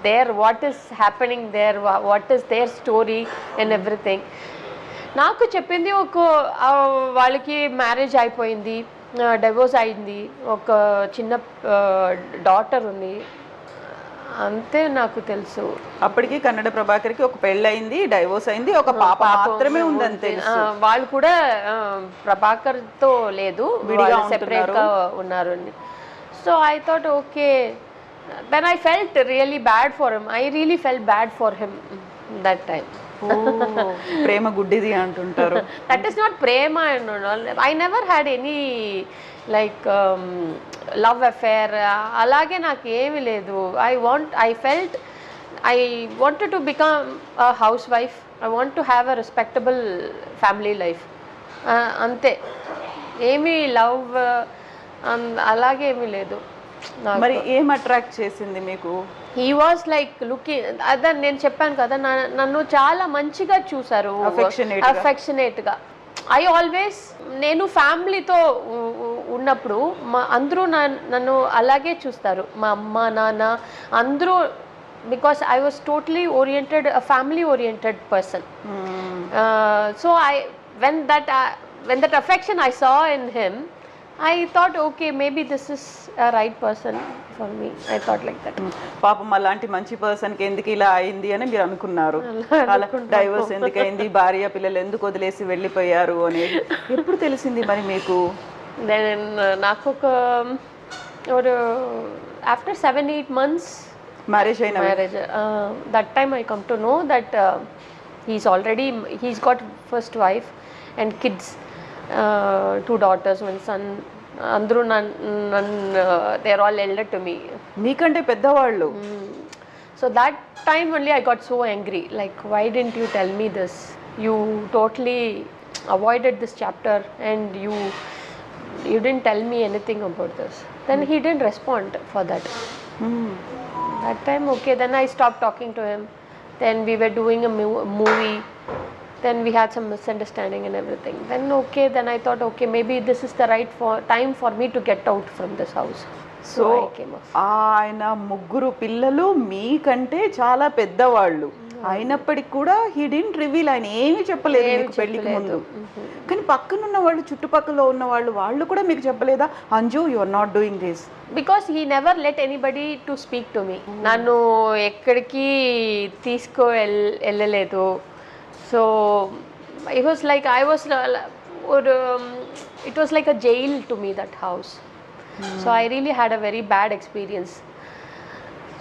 there what is happening there, what is their story and everything. నాకు చెప్పింది ఒక వాళ్ళకి marriage అయిపోయింది, divorce అయింది, ఒక చిన్న డాటర్ ఉంది, అంతే నాకు తెలుసు. అప్పటికి కన్నడ ప్రభాకర్కి ఒక పెళ్ళయింది, డైవోర్స్ అయింది, ఒక పాప మాత్రమే ఉందని తెలుసు. వాళ్ళు కూడా ప్రభాకర్తో లేదు, సెపరేట్ గా ఉన్నారు. So I thought okay. Then I felt really bad for him. I really felt bad for him that time. ప్రేమ గుడ్డిది అంటుంటారు. దట్ ఈస్ నాట్ ప్రేమ. I never had any like love affair, అలాగే నాకు ఏమీ లేదు. I felt I wanted to become a housewife. I want to have a respectable family life, అంతే. ఏమీ లవ్ అలాగే ఏమీ లేదు. మరి ఏం అట్రాక్ట్ చేసింది మీకు? హీ వాజ్ లైక్ లుకింగ్, అదే నేను చెప్పాను కదా, నన్ను చాలా మంచిగా చూసారు, అఫెక్షనేట్గా. ఐ ఆల్వేస్, నేను ఫ్యామిలీతో ఉన్నప్పుడు అందరూ నన్ను అలాగే చూస్తారు, మా అమ్మ నాన్న అందరూ. Because I was totally oriented, family oriented person. So when that affection I saw in him, I thought okay, maybe this is a right person for me. I thought like that. పాపం అలాంటి మంచి పర్సన్కి ఎందుకు ఇలా అయింది అని మీరు అనుకున్నారు. అలా డైవర్స్ ఎందుకు అయింది, భార్య పిల్లలు ఎందుకు వదిలేసి వెళ్ళిపోయారు అనేది ఎప్పుడు తెలిసింది మరి మీకు? దెన్ నాకు ఒక ఆఫ్టర్ 7-8 months మ్యారేజ్ అయిన that time I come to know that he's got first wife and kids, 2 daughters, 1 son. అందరూ they are all elder to me. మీకంటే పెద్దవాళ్ళు. So that time only I got so angry, like why didn't you tell me this? You totally avoided this chapter and you didn't tell me anything about this. Then he didn't respond for that. That time okay, then I stopped talking to him. Then we were doing a movie. Then we had some misunderstanding and everything. Then okay, then I thought okay, maybe this is the right time for me to get out from this house. So I came off. ఆయన 3 పిల్లలు మీకంటే చాలా పెద్దవాళ్ళు అయినప్పటికీ కూడా he didn't reveal, ఆయన ఏమీ చెప్పలేదు మీకు పెళ్లికి ముందు. కానీ పక్కనున్న వాళ్ళు, చుట్టుపక్కల ఉన్న వాళ్ళు కూడా మీకు చెప్పలేదా, Anju you are not doing this? Because he never let anybody to speak to me. నన్ను ఎక్కడికి వెళ్ళలేదు. So it was like it was like a jail to me, that house. So I really had a very bad experience.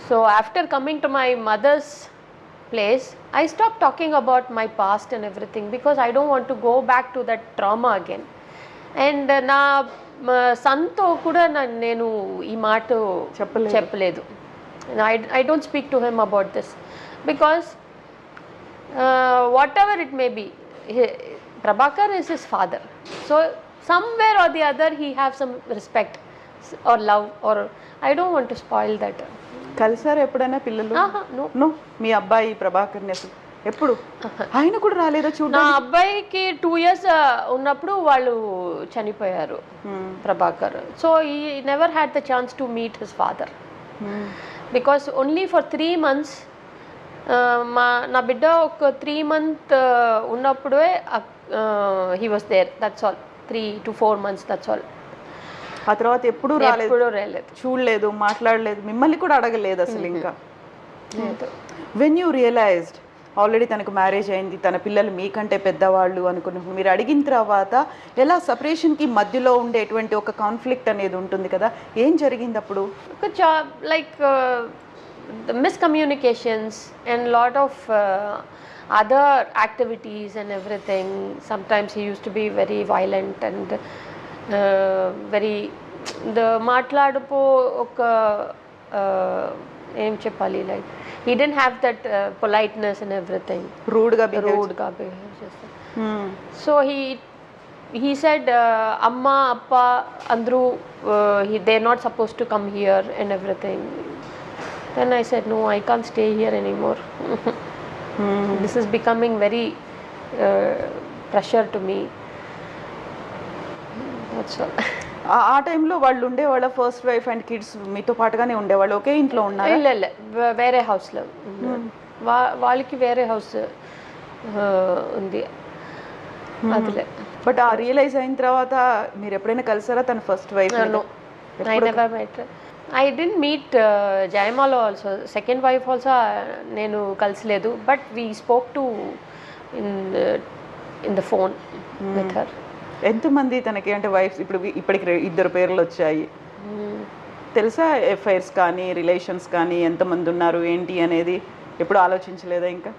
So after coming to my mother's place, I stopped talking about my past and everything because I don't want to go back to that trauma again. And నా సన్తో కూడా నేను ఈ మాట చెప్పలేదు. I don't speak to him about this because whatever it may be, Prabhakar is his father. So somewhere or the other he have some respect or love, or I don't want to spoil that. కలిసారు ఎప్పుడైనా పిల్లలు? No. మీ అబ్బాయి ప్రభాకర్ని అసలు ఎప్పుడు ఆయన కూడా రాలేదా చూడండి? నా అబ్బాయికి 2 years ఉన్నప్పుడు వాళ్ళు చనిపోయారు, Prabhakar. So he never had the chance to meet his father because only for 3 months నా బిడ్డ ఒక 3 month ఉన్నప్పుడే he was there, that's all. 3 to 4 months, that's all. ఆ తర్వాత ఎప్పుడు రాలేదు, చూడలేదు, మాట్లాడలేదు, మిమ్మల్ని కూడా అడగలేదు అసలు. ఇంకా వెన్ యూ రియలైజ్డ్ ఆల్రెడీ తనకు మ్యారేజ్ అయింది, తన పిల్లలు మీకంటే పెద్దవాళ్ళు అనుకున్నప్పుడు మీరు అడిగిన తర్వాత ఎలా సపరేషన్కి మధ్యలో ఉండేటువంటి ఒక కాన్ఫ్లిక్ట్ అనేది ఉంటుంది కదా, ఏం జరిగింది అప్పుడు? Like the miscommunications and lot of other activities and everything. Sometimes he used to be very violent and very the మాట్లాడుపో ఒక ఏం చెప్పాలి, like he didn't have that politeness and everything, రూడ్గా రూడ్గా బిహేవ్ చేస్తాడు. So he said amma appa andru they're not supposed to come here and everything. Then I said no, I can't stay here anymore. This is becoming very pressure to me. That's all. ఆ టైంలో వాళ్ళు ఉండేవాళ్ళ first wife and kids మీతో పాటుగానే ఉండేవాళ్ళు, ఒకే ఇంట్లో ఉన్నారు? ಇಲ್ಲ వేరే హౌస్లో వాళ్ళకి వేరే హౌస్ ఉంది అదిలే. బట్ ఆ రియలైజ్ అయిన తర్వాత మీరు ఎప్పుడైనా కలిసారా తన first wife? I never met her. I didn't meet Jayamala also. Second wife also నేను కలిసలేదు, but we spoke to in the phone with her. ఎంతమంది తనకి అంటే వైఫ్? ఇప్పటికి 2 పేర్లు వచ్చాయి తెలుసా? ఎఫ్ఐఆర్స్ కానీ రిలేషన్స్ కానీ ఎంతమంది ఉన్నారు ఏంటి అనేది ఎప్పుడు ఆలోచించలేదా ఇంకా?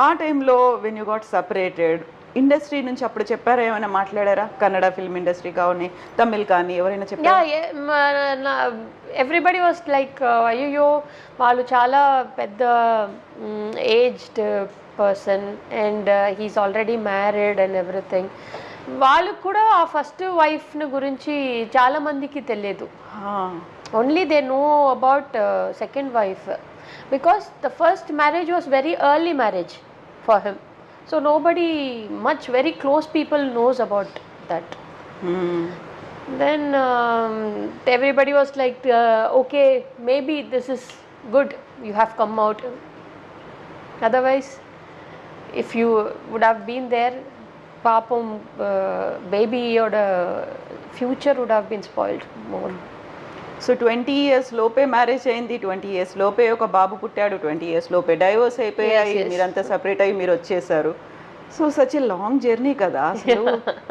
ఆ టైంలో when you got separated, industry నుంచి అప్పుడు చెప్పారా, ఏమైనా మాట్లాడారా? కన్నడ ఫిల్మ్ ఇండస్ట్రీ కానీ తమిళ్ కానీ ఎవరైనా చెప్పారా? ఎవ్రీబడి వాస్ లైక్ అయ్యో వాళ్ళు చాలా పెద్ద aged person and he's already married and everything. వాళ్ళకు కూడా ఆ ఫస్ట్ వైఫ్ని గురించి చాలా మందికి తెలియదు. Only they know about second wife, because the first marriage was very early marriage for him, so nobody much very close people knows about that. Then everybody was like okay, maybe this is good, you have come out. Otherwise if you would have been there, papam baby or the future would have been spoiled more. So 20 years లోపే marriage అయింది, 20 years లోపే ఒక బాబు పుట్టాడు, 20 years లోపే divorce అయిపోయాయి, మీరంతా separate అయ్యి మీరు వచ్చేసారు. So such a long journey కదా అసలు.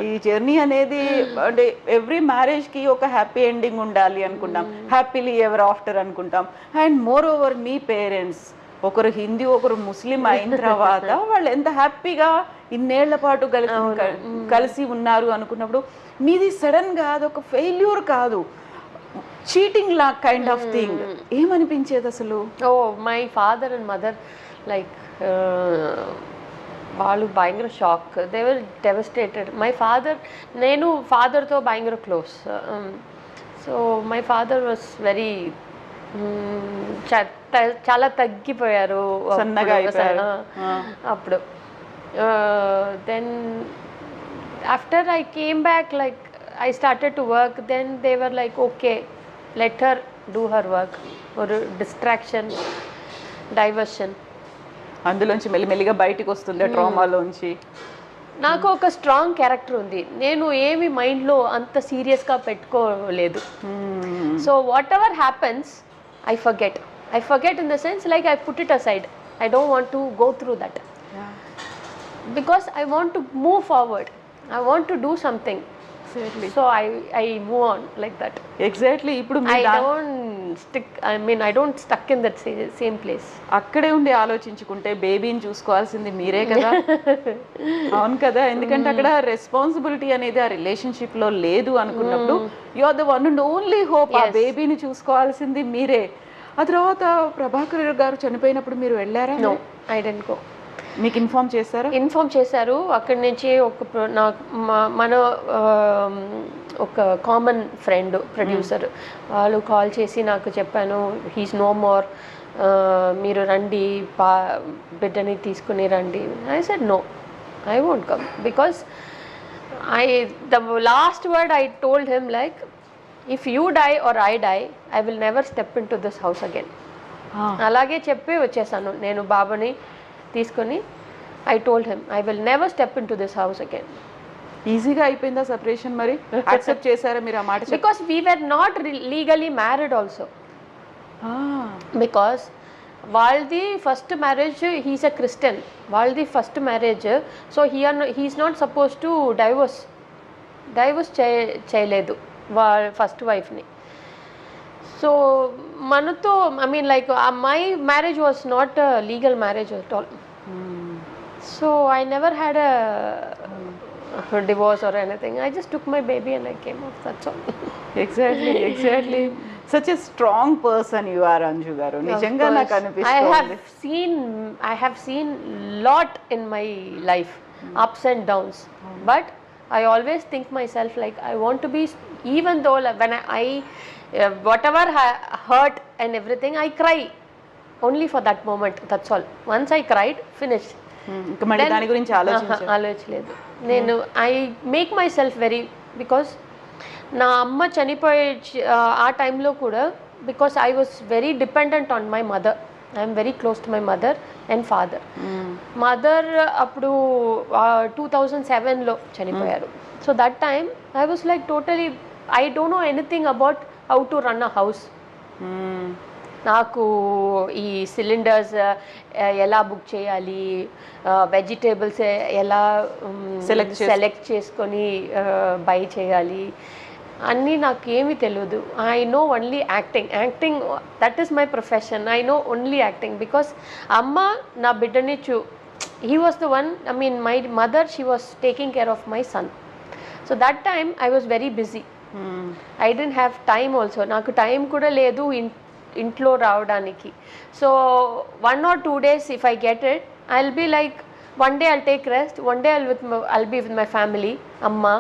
ఈ జర్నీ అనేది అంటే ఎవ్రీ మ్యారేజ్కి ఒక హ్యాపీ ఎండింగ్ ఉండాలి అనుకుంటాం, హ్యాపీలీ ఎవర్ ఆఫ్టర్ అనుకుంటాం. And more over me parents ఒకరు హిందూ ఒకరు ముస్లిం అయిన తర్వాత వాళ్ళు ఎంత హ్యాపీగా ఇన్నేళ్ల పాటు కలిసి ఉన్నారు అనుకున్నప్పుడు మీది సడన్గా అదొక ఫెయిల్యూర్ కాదు, చీటింగ్ లా కైండ్ ఆఫ్ థింగ్, ఏమనిపించేది అసలు? My father and mother like వాళ్ళు భయంకర shock, they were devastated. My father, నేను ఫాదర్తో భయంకర close, so my father was very చాలా తగ్గిపోయారు అప్పుడు. Then after I came back like I started to work, then they were like okay, let her do her work, or distraction, diversion. అందులోంచి మెల్లిమెల్లిగా బయటికి వస్తుంది ట్రామాలోంచి. నాకు ఒక స్ట్రాంగ్ క్యారెక్టర్ ఉంది, నేను ఏమి మైండ్లో అంత సీరియస్గా పెట్టుకోలేదు. So what ever happens I forget in the sense like I put it aside. I don't want to go through that, because I want to move forward, I want to do something. Exactly. So I move on like that. Exactly. ఇప్పుడు I don't stuck in that same place. అక్కడే ఉండి ఆలోచించుకుంటే బేబీని చూసుకోవాల్సింది మీరే కదా. అవును కదా, ఎందుకంటే అక్కడ రెస్పాన్సిబిలిటీ అనేది ఆ రిలేషన్షిప్ లో లేదు అనుకున్నప్పుడు you are the one and only hope. ఆ బేబీని చూసుకోవాల్సింది మీరే. ఆ తర్వాత ప్రభాకర్ గారు చనిపోయినప్పుడు మీరు వెళ్ళారా? No, I didn't go. మీకు ఇన్ఫార్మ్ చేశారు? అక్కడి నుంచి మన ఒక కామన్ ఫ్రెండ్ ప్రొడ్యూసర్ వాళ్ళు కాల్ చేసి నాకు చెప్పాను, హీస్ నో మోర్, మీరు రండి, బిడ్డని తీసుకుని రండి. I said no, I won't come, because the last word I told him like if you die or I die I will never step in to this house again. అలాగే చెప్పి వచ్చేసాను నేను బాబుని తీసుకొని. I told him I will never step in to this house again. ఈజీగా అయిపోయిందా separation? మరి accept చేశారా మీరు ఆ మాట? Because we were not legally married also, because వాళ్ళది first marriage, he's a Christian, వాళ్ళది first marriage. So he's not suppose to divorce చేయలేదు వాళ్ళ ఫస్ట్ వైఫ్ని. సో మనతో I mean like my marriage was not legal marriage at all. So I never had divorce or anything. I just took my baby and I came off. That's all. Exactly such a strong person you are Anju garu. నిజంగా నాకు అనిపిస్తుంది. I have seen lot in my life, ups and downs. But I always think myself like I want to be, even though when I whatever hurt and everything, I cry only for that moment. That's all. Once I cried, finished. ఇంకా మళ్ళీ దాని గురించి ఆలోచించలేదు నేను. I make my self very, because నా అమ్మ చనిపోయే ఆ టైంలో కూడా, because I was very dependent on my mother. I'm very close to my mother and father. Mother అప్పుడు 2007లో చనిపోయారు. So that time I was like totally, I don't know anything about how to run a house. నాకు ఈ cylinders ఎలా book చేయాలి, vegetables ఎలా select చేసుకొని by చేయాలి అన్నీ నాకేమీ తెలియదు. I know only acting that is my profession. I know only acting because అమ్మ నా బిడ్డని he was the one, I mean my mother, she was taking care of my son. So that time I was very busy. I don't have time also. నాకు time కూడా లేదు ఇంట్లో రావడానికి. So 1 or 2 days if I get it, I'll be like, one day I'll take rest, one day I'll be with my family, amma,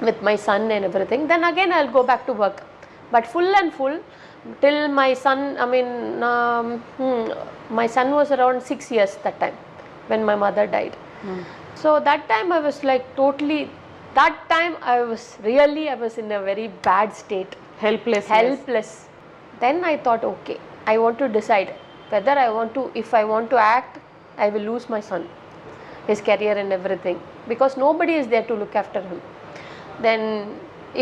with my son and everything. Then again I'll go back to work. But full till my son, I mean my son was around 6 years that time when my mother died. So that time I was like totally, that time I was in a very bad state. Helpless. Then I thought, okay, I want to decide whether if I want to act, I will lose my son, his career and everything, because nobody is there to look after him. Then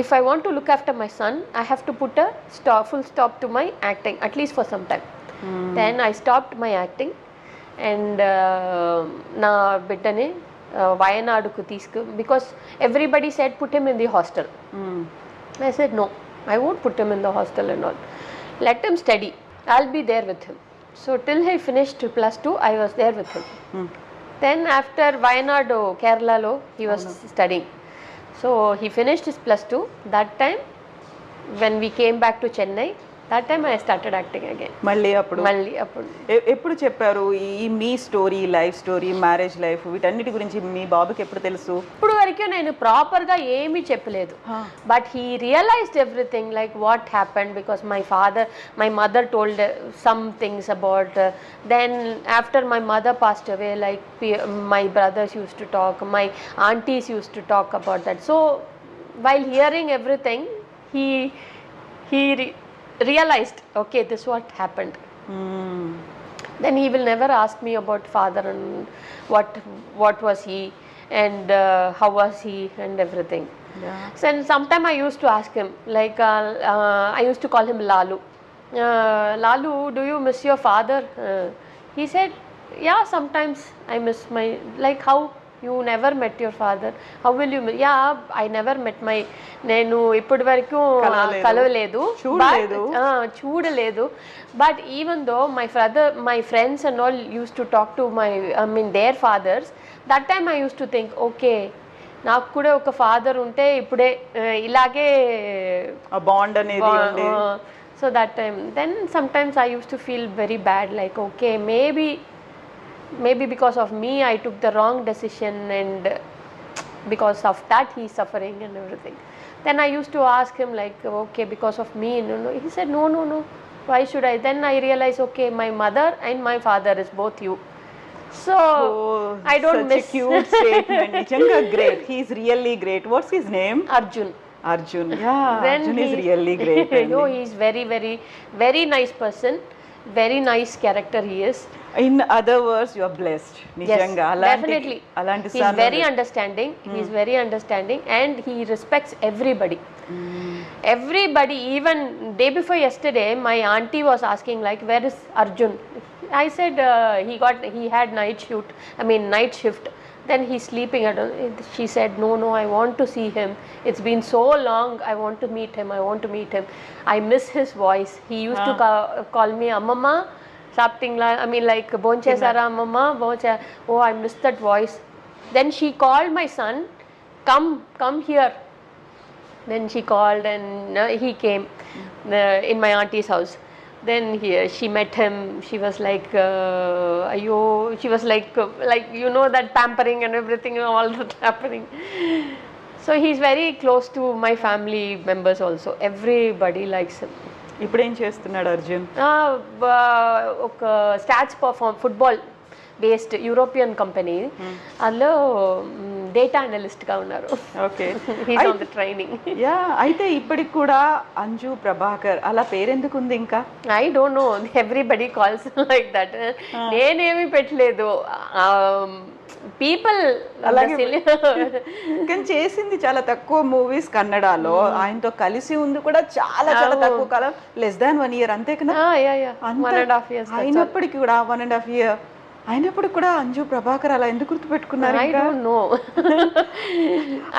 if I want to look after my son, I have to put a full stop to my acting, at least for some time. Then I stopped my acting and na biddane Vayanaduku teesku, because everybody said put him in the hostel. I said no, I won't put him in the hostel and all. Let him study. I'll be there with him. So till he finished +2, I was there with him. Then after Vayanadu, Kerala lo, he was studying. So he finished his +2. That time, when we came back to Chennai, that time I started acting again. మళ్ళీ అప్పుడు ఎప్పుడు చెప్పారు ఈ మీ story, life story, marriage life, వీటన్నిటి గురించి మీ బాబుకి ఎప్పుడు తెలుసు? ఇప్పుడు వరకు నేను ప్రాపర్గా ఏమీ చెప్పలేదు. But he realized everything, like what happened, because my mother told some things about. Then after my mother passed away, like my brothers use to talk, my aunties use to talk about that. So while hearing everything, he realized, okay, this what happened. Then he will never ask me about father and what was he and how was he and everything. So and sometime I used to ask him, like I used to call him Lalu. Lalu, do you miss your father? He said, yeah, sometimes I miss my, like, how you never met your father, how will you yeah, I never met my, నేను ఇప్పటి వరకు కలవలేదు, చూడలేదు. But even though my friends and all use to talk to their fathers, that time I use to think, okay, నాకు కూడా ఒక father ఉంటే ఇప్పుడే ఇలాగే బాండ్ అనేది. So that time, then sometimes I use to feel very bad, like okay, maybe because of me I took the wrong decision and because of that he's suffering and everything. Then I used to ask him, like, okay, because of me, no. He said, no, why should I? Then I realized, okay, my mother and my father is both you. So I don't miss. Such a cute statement. Nichanga great. He's really great. What's his name? Arjun. Yeah, then Arjun is really great. No, he's very, very, very nice person. Very nice character he is. In other words, you are blessed. Nijanga. Yes, definitely. He's very understanding. He's very understanding and he respects everybody. Everybody. Even day before yesterday, my auntie was asking, like, where is Arjun? I said he had night shift. Then he's sleeping. She said, no, I want to see him. It's been so long. I want to meet him. I miss his voice. He used to call me Amma, something like, like, Bonche Sara, Amma, Bonche. Oh, I miss that voice. Then she called my son, come here. Then she called and he came in my auntie's house. Then she met him. She was like, ayo, she was like you know that pampering and everything, all that happening. So he's very close to my family members also. Everybody likes him. ఇప్పుడు ఏం చేస్తున్నాడు అర్జున్? ఒక stats football based European company, అందులో data అనలిస్ట్గా ఉన్నారు. Okay, he's on the training. Yeah, అయితే ఇప్పటికి కూడా అంజు ప్రభాకర్ అలా పేరెందుకు ఉంది ఇంకా? I don't no, everybody calls like that. నేనేమి పెట్టలేదు, పీపుల్ అలాగే. కానీ చేసింది చాలా తక్కువ మూవీస్ కన్నడలో, ఆయనతో కలిసి ఉంది కూడా చాలా చాలా తక్కువ కాలం, లెస్ దాన్ 1 year అంతే కదా. 1.5 years. అయినప్పటికీ కూడా 1.5 year అయినప్పటికి కూడా అంజు ప్రభాకర్ అలా ఎందుకు గుర్తుపెట్టుకున్నారు? I don't know.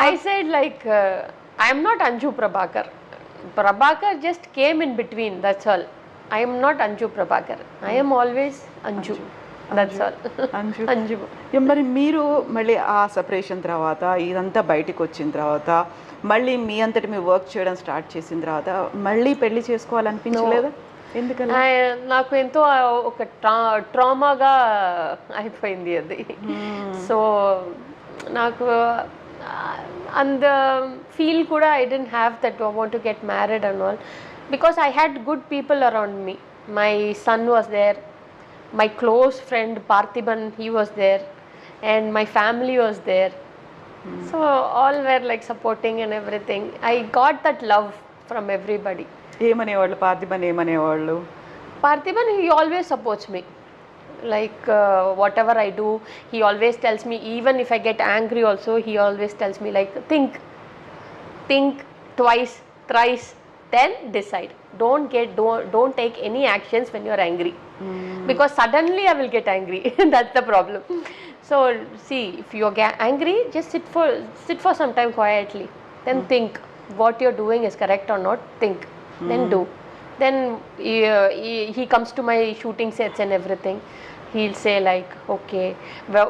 I said like I am not Anju Prabhakar. Prabhakar just came in between, that's all. I am not Anju Prabhakar. I am always Anju. That's all. Anju. మరి మీరు మళ్ళీ ఆ సెపరేషన్ తర్వాత ఇదంతా బయటికి వచ్చిన తర్వాత మళ్ళీ మీ అంతటి మీ వర్క్ చేయడం స్టార్ట్ చేసిన తర్వాత మళ్ళీ పెళ్లి చేసుకోవాలనిపించలేదా? ఎందుకని? నాకు ఎంతో ఒక ట్రామాగా అయిపోయింది అది. సో నాకు అండ్ ఫీల్ కూడా I don't have that I want to get married and all, because I had good people around me. My son was there, my close friend Parthiban, he was there, and my family was there. So all were like supporting and everything. I got that love from everybody. ఏమనేవాళ్ళు పార్థిబన్? ఏమనేవాళ్ళు? Parthiban, he always supports me. Like whatever I do, he always tells me, even if I get angry also, he always tells me like, think twice, thrice, then decide. Don't take any actions when you are angry. Because suddenly I will get angry. That's the problem. So see, if you are angry, just sit for some time quietly, then think what you're doing is correct or not. Think, then do. Then he comes to my shooting sets and everything. He'll say like, okay,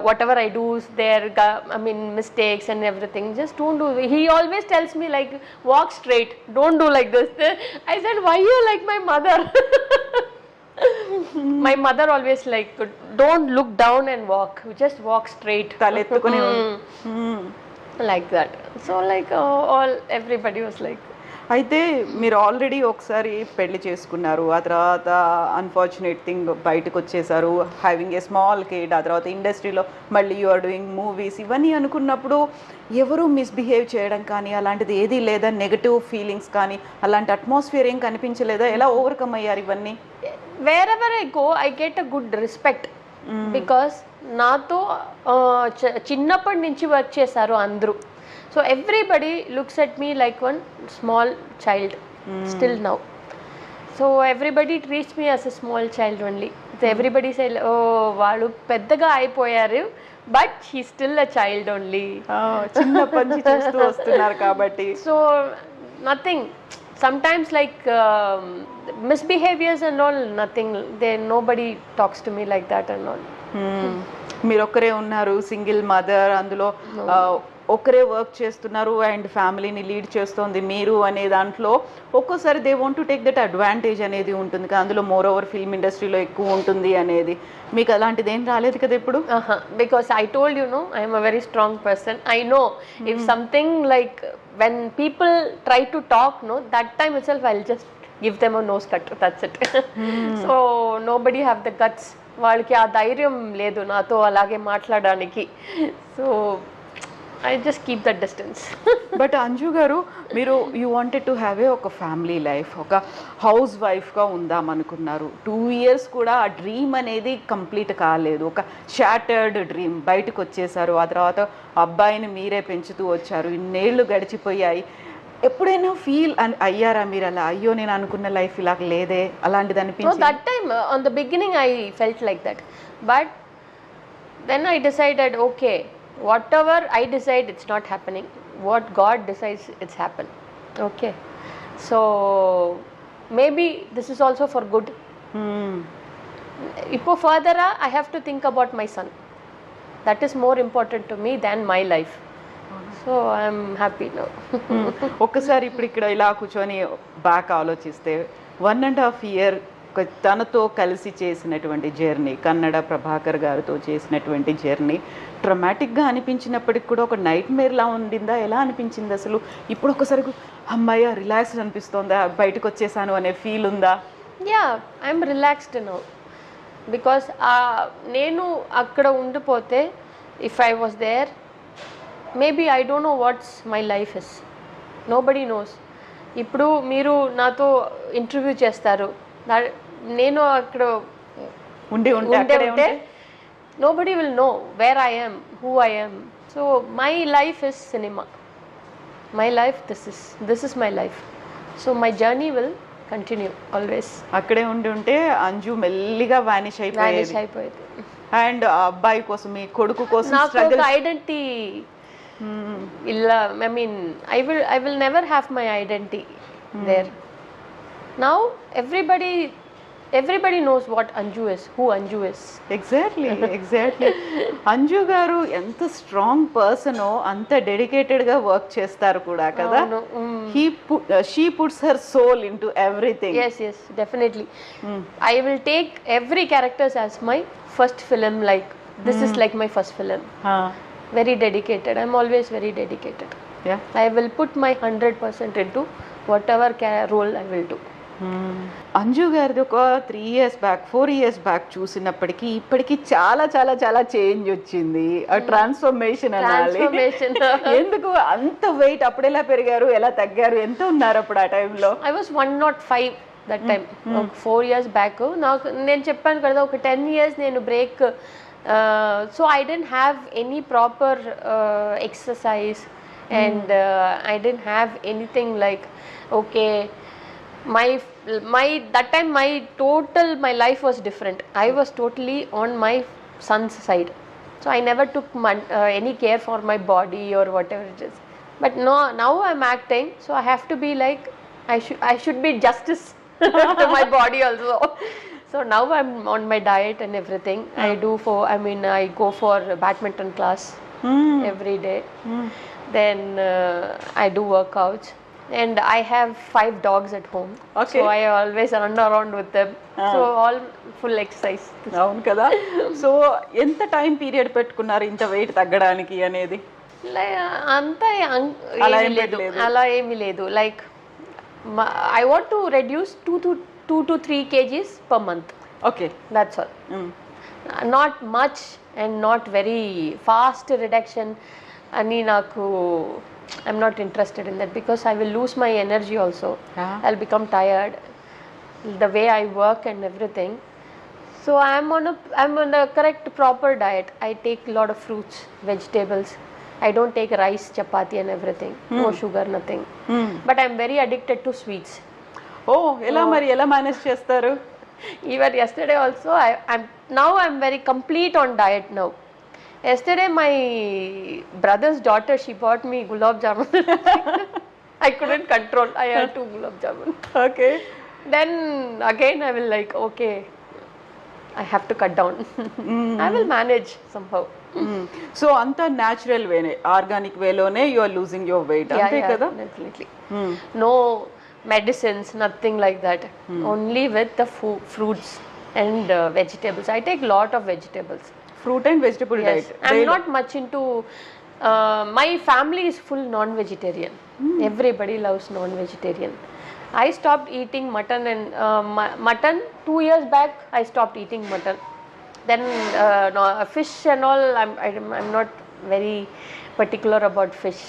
whatever I do is there, I mean mistakes and everything, just don't do. He always tells me like, walk straight, don't do like this. I said, why you like my mother? My mother always like, don't look down and walk, just walk straight. Like that. So like all everybody was like. అయితే మీరు already ఒకసారి పెళ్లి చేసుకున్నారు, ఆ తర్వాత unfortunate thing బయటకు వచ్చేసారు, having a small kid, ఆ తర్వాత ఇండస్ట్రీలో మళ్ళీ యు ఆర్ డూయింగ్ మూవీస్, ఇవన్నీ అనుకున్నప్పుడు ఎవరు మిస్బిహేవ్ చేయడం కానీ అలాంటిది ఏదీ లేదా? నెగటివ్ ఫీలింగ్స్ కానీ అలాంటి అట్మాస్ఫియర్ ఏం కనిపించలేదా? ఎలా ఓవర్కమ్ అయ్యారు ఇవన్నీ? Wherever I go, I get a good respect. Because నాతో చిన్నప్పటి నుంచి వర్క్ చేశారు అందరూ. So everybody looks at me like one small child still now. So everybody treats me as a small child only. So everybody say, oh, వాళ్ళు పెద్దగా అయిపోయారు, but he's still a child only. చిన్నప్పటి నుంచి చూస్తూ వస్తున్నారు కాబట్టి. So nothing. Sometimes like misbehaviors and all, nothing. Nobody talks to me like that and all. మీరు ఒక్కరే ఉన్నారు, సింగిల్ మదర్, అందులో ఒకరే వర్క్ చేస్తున్నారు అండ్ ఫ్యామిలీని లీడ్ చేస్తోంది మీరు అనే దాంట్లో ఒక్కోసారి they want to take that advantage అనేది ఉంటుంది కదా, అందులో మోర్ ఓవర్ ఫిల్మ్ ఇండస్ట్రీలో ఎక్కువ ఉంటుంది అనేది. మీకు అలాంటిది ఏం రాలేదు కదా ఇప్పుడు? Because I told you, no, I am a very strong person. I know if something like when people try to talk, no, that time itself I'll just give them a nose cut, that's it. So nobody have the guts. వాళ్ళకి ఆ ధైర్యం లేదు నాతో అలాగే మాట్లాడడానికి. So I just keep that distance. But Anju గారు, మీరు you wanted to have ఒక ఫ్యామిలీ లైఫ్, ఒక హౌస్ వైఫ్గా ఉందామనుకున్నారు. 2 years కూడా ఆ డ్రీమ్ అనేది కంప్లీట్ కాలేదు, ఒక షాటర్డ్ డ్రీమ్. బయటకు వచ్చేసారు, ఆ తర్వాత అబ్బాయిని మీరే పెంచుతూ వచ్చారు, ఇన్నేళ్ళు గడిచిపోయాయి. ఎప్పుడైనా ఫీల్ అయ్యారా మీరు అలా, అయ్యో నేను అనుకున్న లైఫ్ ఇలా లేదే అలాంటిది అనిపించింది? That time on the beginning I felt like that, but then I decided, okay, whatever I decide, it's not happening. What God decides, it's happen. Okay. So maybe this is also for good. Ipo further I have to think about my son. That is more important to me than my life. So I'm happy now. ఒక్కసారి ఇప్పుడు ఇక్కడ ఇలా కూర్చొని back ఆలోచిస్తే 1.5 year తనతో కలిసి చేసినటువంటి journey, Kannada Prabhakar గారితో చేసినటువంటి జర్నీ ట్రమాటిక్గా అనిపించినప్పటికి కూడా ఒక నైట్ మేర్లా ఉండిందా? ఎలా అనిపించింది అసలు? ఇప్పుడు ఒకసారి అమ్మాయి రిలాక్స్ అనిపిస్తుందా, బయటకు వచ్చేసాను అనే ఫీల్ ఉందా? Yeah, I'm relaxed now because నేను అక్కడ ఉండిపోతే if I was there maybe I don't know what's my life is. Nobody knows. ఇప్పుడు మీరు నాతో ఇంటర్వ్యూ చేస్తారు, నేను అక్కడ ఉంటే nobody will know where I am, who I am. So my life is cinema. My life, this is my life. So my journey will continue always. అక్కడే ఉంటే అంజు మెల్లిగా వానిష్ అయిపోయేది. అండ్ అబ్బాయి కోసం, మీ కొడుకు కోసం నాకు ఐడెంటిటీ ఇలా, I mean I will never have my identity there. Now everybody knows what Anju is, who Anju is. Exactly. Anju గారు ఎంత స్ట్రాంగ్ పర్సనో అంత డెడికేటెడ్గా వర్క్ చేస్తారు కూడా కదా. She puts her soul into everything. Yes, definitely. I will take every characters as my first film, like this is like my first film. Very dedicated. I'm always very dedicated. Yeah. I will put my 100% into whatever role I will do. Anju గారిది ఒక 3 years back 4 years back చూసినప్పటికీ ఇప్పటికి చాలా చాలా చాలా change వచ్చింది. Transformation అనాలి. ఎందుకు అంత వెయిట్? అప్పుడు ఎలా పెరిగారు, ఎలా తగ్గారు, ఎంత ఉన్నారు అప్పుడు ఆ టైంలో? I was 105 that time. 4 years back నాకు నేను చెప్పాను కదా ఒక 10 years నేను break. So I didn't have any proper exercise and I didn't have anything like okay my that time my life was different. I was totally on my son's side, so I never took any care for my body or whatever it is. But now I'm acting, so I have to be like I should be justice to my body also. So now I'm on my diet and everything. I go for badminton class every day. Then I do workouts. And I have 5 dogs at home. Okay. So I always run around with them. So all full exercise. అవును కదా. So ఎంత time period పెట్టుకున్నారు ఇంత wait తగ్గడానికి అనేది? అంత అలా ఏమీ లేదు. Like I want to reduce 2 to 3 kgs per month. Okay. That's all. Not much and not very fast reduction. Ani naku I'm not interested in that because I will lose my energy also. I'll become tired the way I work and everything. So I'm on a correct proper diet. I take a lot of fruits, vegetables. I don't take rice, chapati and everything. No sugar, nothing. But I'm very addicted to sweets. ఎలా manage చేస్తారు? Even yesterday also I'm very complete on diet now. Yesterday my brother's daughter, she bought me gulab jamun. I couldn't control. I had 2 gulab jamun. Okay. Then again I will like okay, I have to cut down. I will manage somehow. So anta natural way ne, organic way lone you are losing your weight. Ante kada? Definitely. No medicines, nothing like that. Only with the fruits and vegetables. I take lot of vegetables. Fruit and vegetable diet. I'm not much into my family is full non-vegetarian. Everybody loves non-vegetarian. I stopped eating mutton and mutton 2 years back. I stopped eating mutton. Then fish and all. I'm not very particular about fish.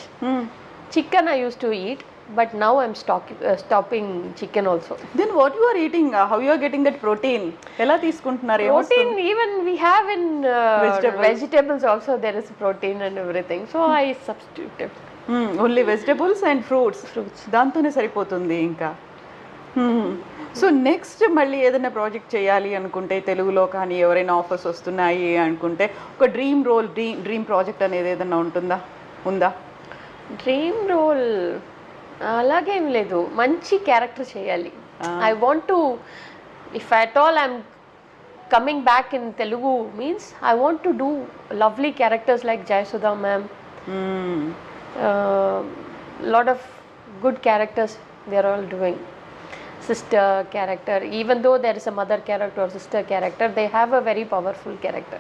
Chicken I used to eat. But now I'm stopping chicken also. Then what you are eating? How you are getting that protein? Ela తీసుకుంటున్నారు? Protein even we have in vegetables also there is protein and everything. So I substituted. Only vegetables and fruits. దాంతోనే సరిపోతుంది ఇంకా. So next మళ్ళీ ఏదైనా project చేయాలి అనుకుంటే తెలుగులో కానీ ఎవరైనా ఆఫర్స్ వస్తున్నాయి అనుకుంటే ఒక డ్రీమ్ రోల్ డ్రీమ్ ప్రాజెక్ట్ అనేది ఏదైనా ఉందా? డ్రీమ్ రోల్ అలాగేం లేదు. మంచి క్యారెక్టర్ చేయాలి. I want to if at all I'm coming back in Telugu means I want to do lovely characters like Jayasudha ma'am. Lot of good characters they are all doing. Sister character, even though there is a mother character or sister character, they have a very powerful character.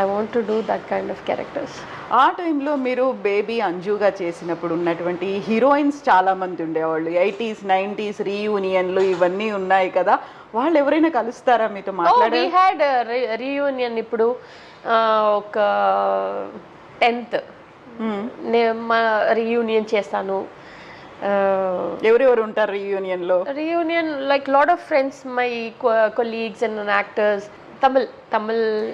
I want to do that kind of characters. ఆ టైంలో మీరు baby అంజుగా చేసినప్పుడు ఉన్నటువంటి heroines చాలా మంది ఉండేవాళ్ళు. 80s 90s రీయూనియన్లు ఇవన్నీ ఉన్నాయి కదా, వాళ్ళు ఎవరైనా కలుస్తారా మీతో మాట్లాడే? We had a reunion ఇప్పుడు ఒక 10th రీయూనియన్ చేస్తాను. ఎవరెవరు ఉంటారు రీయూనియన్ లో? Reunion like lot of friends, my colleagues and actors. Tamil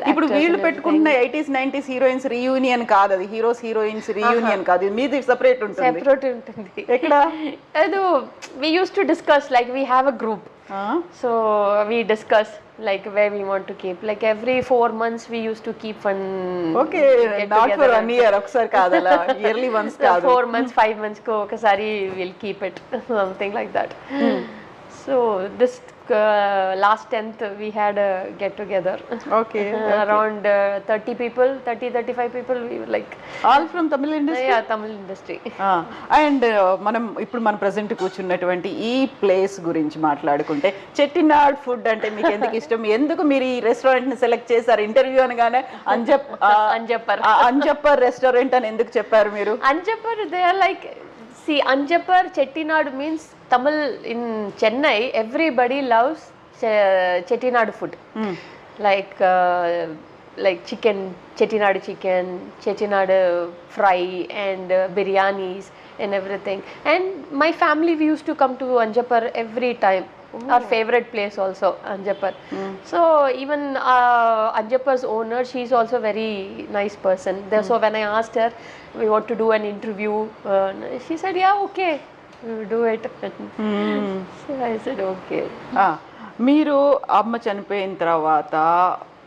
ఇప్పుడు వీళ్ళు పెట్టుకున్న 80s 90s హీరోయిన్స్ రీయూనియన్ కాదు, అది హీరోస్ హీరోయిన్స్ రీయూనియన్ కాదు, మీది సెపరేట్ ఉంటుంది. ఎక్కడ? అది we used to discuss, like we have a group, so we discuss like where we want to keep, like every 4 months we used to keep one. Okay, not for 1 year, ఒకసారి కాదలా, yearly once కాదు, 4 months 5 months ko ఒకసారి we'll keep it, something like that. So this last 10th we had a get together. Okay. Around 30 people, 35 people, we were like all from Tamil industry. Yeah, Tamil industry. And మనం ఇప్పుడు మన present కూర్చున్నటువంటి ఈ place గురించి మాట్లాడుకుంటే, Chettinad food అంటే మీకు ఎందుకు ఇష్టం? ఎందుకు మీరు ఈ రెస్టారెంట్ ని సెలెక్ట్ చేశారు? ఇంటర్వ్యూ అనగానే అంజప్పర్ రెస్టారెంట్ అని ఎందుకు చెప్పారు మీరు? Anjappar, they are like, see, Anjappar Chettinad means Tamil in Chennai. Everybody loves Chettinad food, like chicken, Chettinad chicken, Chettinad fry, and biryanis and everything. And my family, we used to come to Anjappar every time. Our favorite place also, Anjappar. So even Anjappar's owner, she's also very nice person. So when I asked her, we want to do an interview, she said, yeah, okay, we will do it. So I said, okay. మీరు అమ్మ చనిపోయిన తర్వాత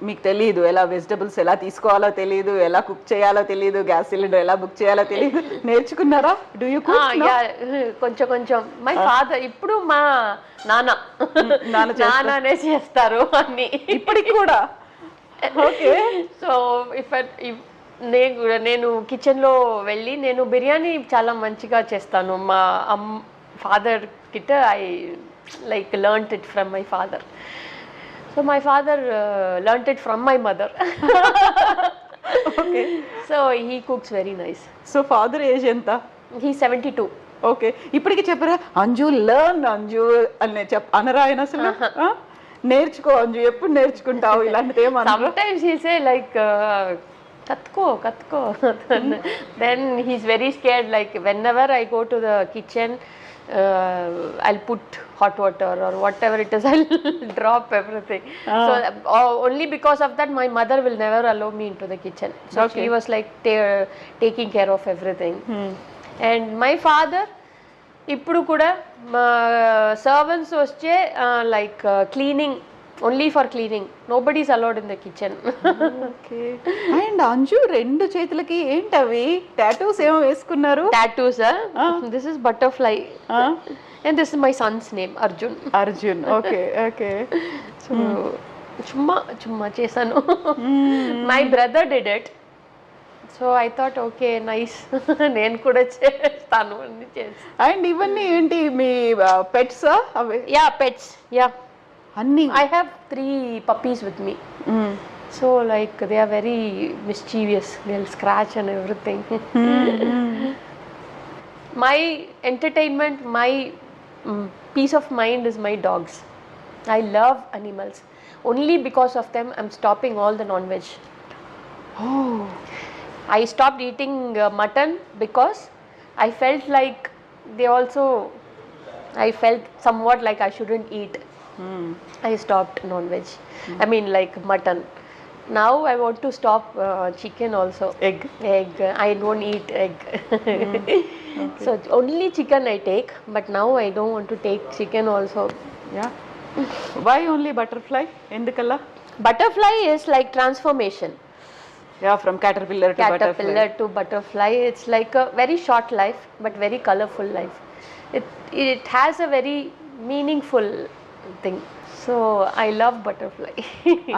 మీకు తెలియదు, ఎలా vegetables ఎలా తీసుకోవాలో తెలియదు, ఎలా కుక్ చేయాలో తెలియదు, గ్యాస్ సిలిండర్ ఎలా బుక్ చేయాలో తెలియదు, నేర్చుకున్నారా? Do you cook? కొంచెం మై ఫాదర్, ఇప్పుడు మా నాన్ననే చేస్తారు అన్ని ఇప్పటికి కూడా. ఓకే. సో నేను కిచెన్లో వెళ్ళి నేను బిర్యానీ చాలా మంచిగా చేస్తాను. మా ఫాదర్ కిட்ட I like learnt it from my father. So my father learnt it from my mother. Okay. So he cooks very nice. So father age enta? He's 72. Okay. ఇప్పటికి చెప్పరా అంజు లర్న్ అంజు అని అనరా ఆయన అసలు? నేర్చుకో అంజు, ఎప్పుడు నేర్చుకుంటావు ఇలాంటిది ఏమన్నా? Sometimes he say like katko. Then he's very scared, like whenever I go to the kitchen, I'll put hot water or whatever it is, I'll drop everything. So only because of that my mother will never allow me into the kitchen. So she was like taking care of everything. And my father ఇప్పుడు కూడా servants వచ్చే like cleaning, only for cleaning, nobody is allowed in the kitchen. Okay. And Anju రెండు చేతులకి ఏంటవి tattoos ఏమో వేసుకున్నారు? Tattoos, this is butterfly, and this is my son's name, Arjun. Okay. So chumma చేశాను. My brother did it, so I thought okay, nice, నేను కూడా చేస్తాను అని చేసి. అండ్ ఇవన్నీ ఏంటి మీ పెట్స్? అవే? Yeah, pets, yeah. అన్ని. I have 3 puppies with me. So like they are very mischievous, they'll scratch and everything. My entertainment, my peace of mind is my dogs. I love animals. Only because of them I'm stopping all the non-veg. I stopped eating mutton because I felt like I felt somewhat like I shouldn't eat. I stopped non-veg. I mean like mutton. Now I want to stop chicken also. Egg. I don't eat egg. Okay. So only chicken I take, but now I don't want to take chicken also. Yeah. Why only butterfly? Endukalla? Butterfly is like transformation. Yeah, from caterpillar to butterfly. It's like a very short life, but very colorful life. It has a very meaningful thing. So I love butterfly.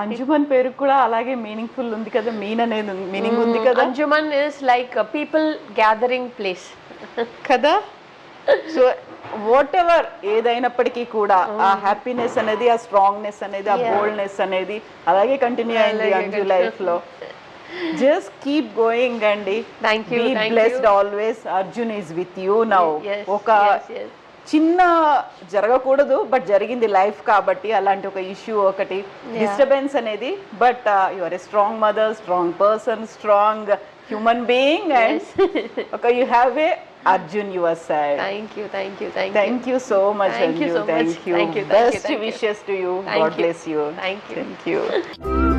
Anjuman పేరు కూడా అలాగే meaningful ఉంది కదా, అనేది meaning ఉంది కదా. Anjuman is like people gathering place కదా. So whatever ఏదైనప్పటికీ కూడా ఆ హ్యాపీనెస్ అనేది, ఆ స్ట్రాంగ్నెస్ అనేది, ఆ బోల్డ్నెస్ అనేది అలాగే కంటిన్యూ అయింది అంజు లైఫ్ లో. జస్ట్ కీప్ గోయింగ్ అండి. Be blessed always. Arjun is with you now. ఒక చిన్న జరగకూడదు బట్ జరిగింది లైఫ్ కాబట్టి, అలాంటి ఒక ఇష్యూ ఒకటి డిస్టర్బెన్స్ అనేది, but you are a strong mother, strong person, strong human being, and ఒక you have a Arjun your side. Thank you so much. Thank you so much. Best wishes to you. God bless you. Thank you.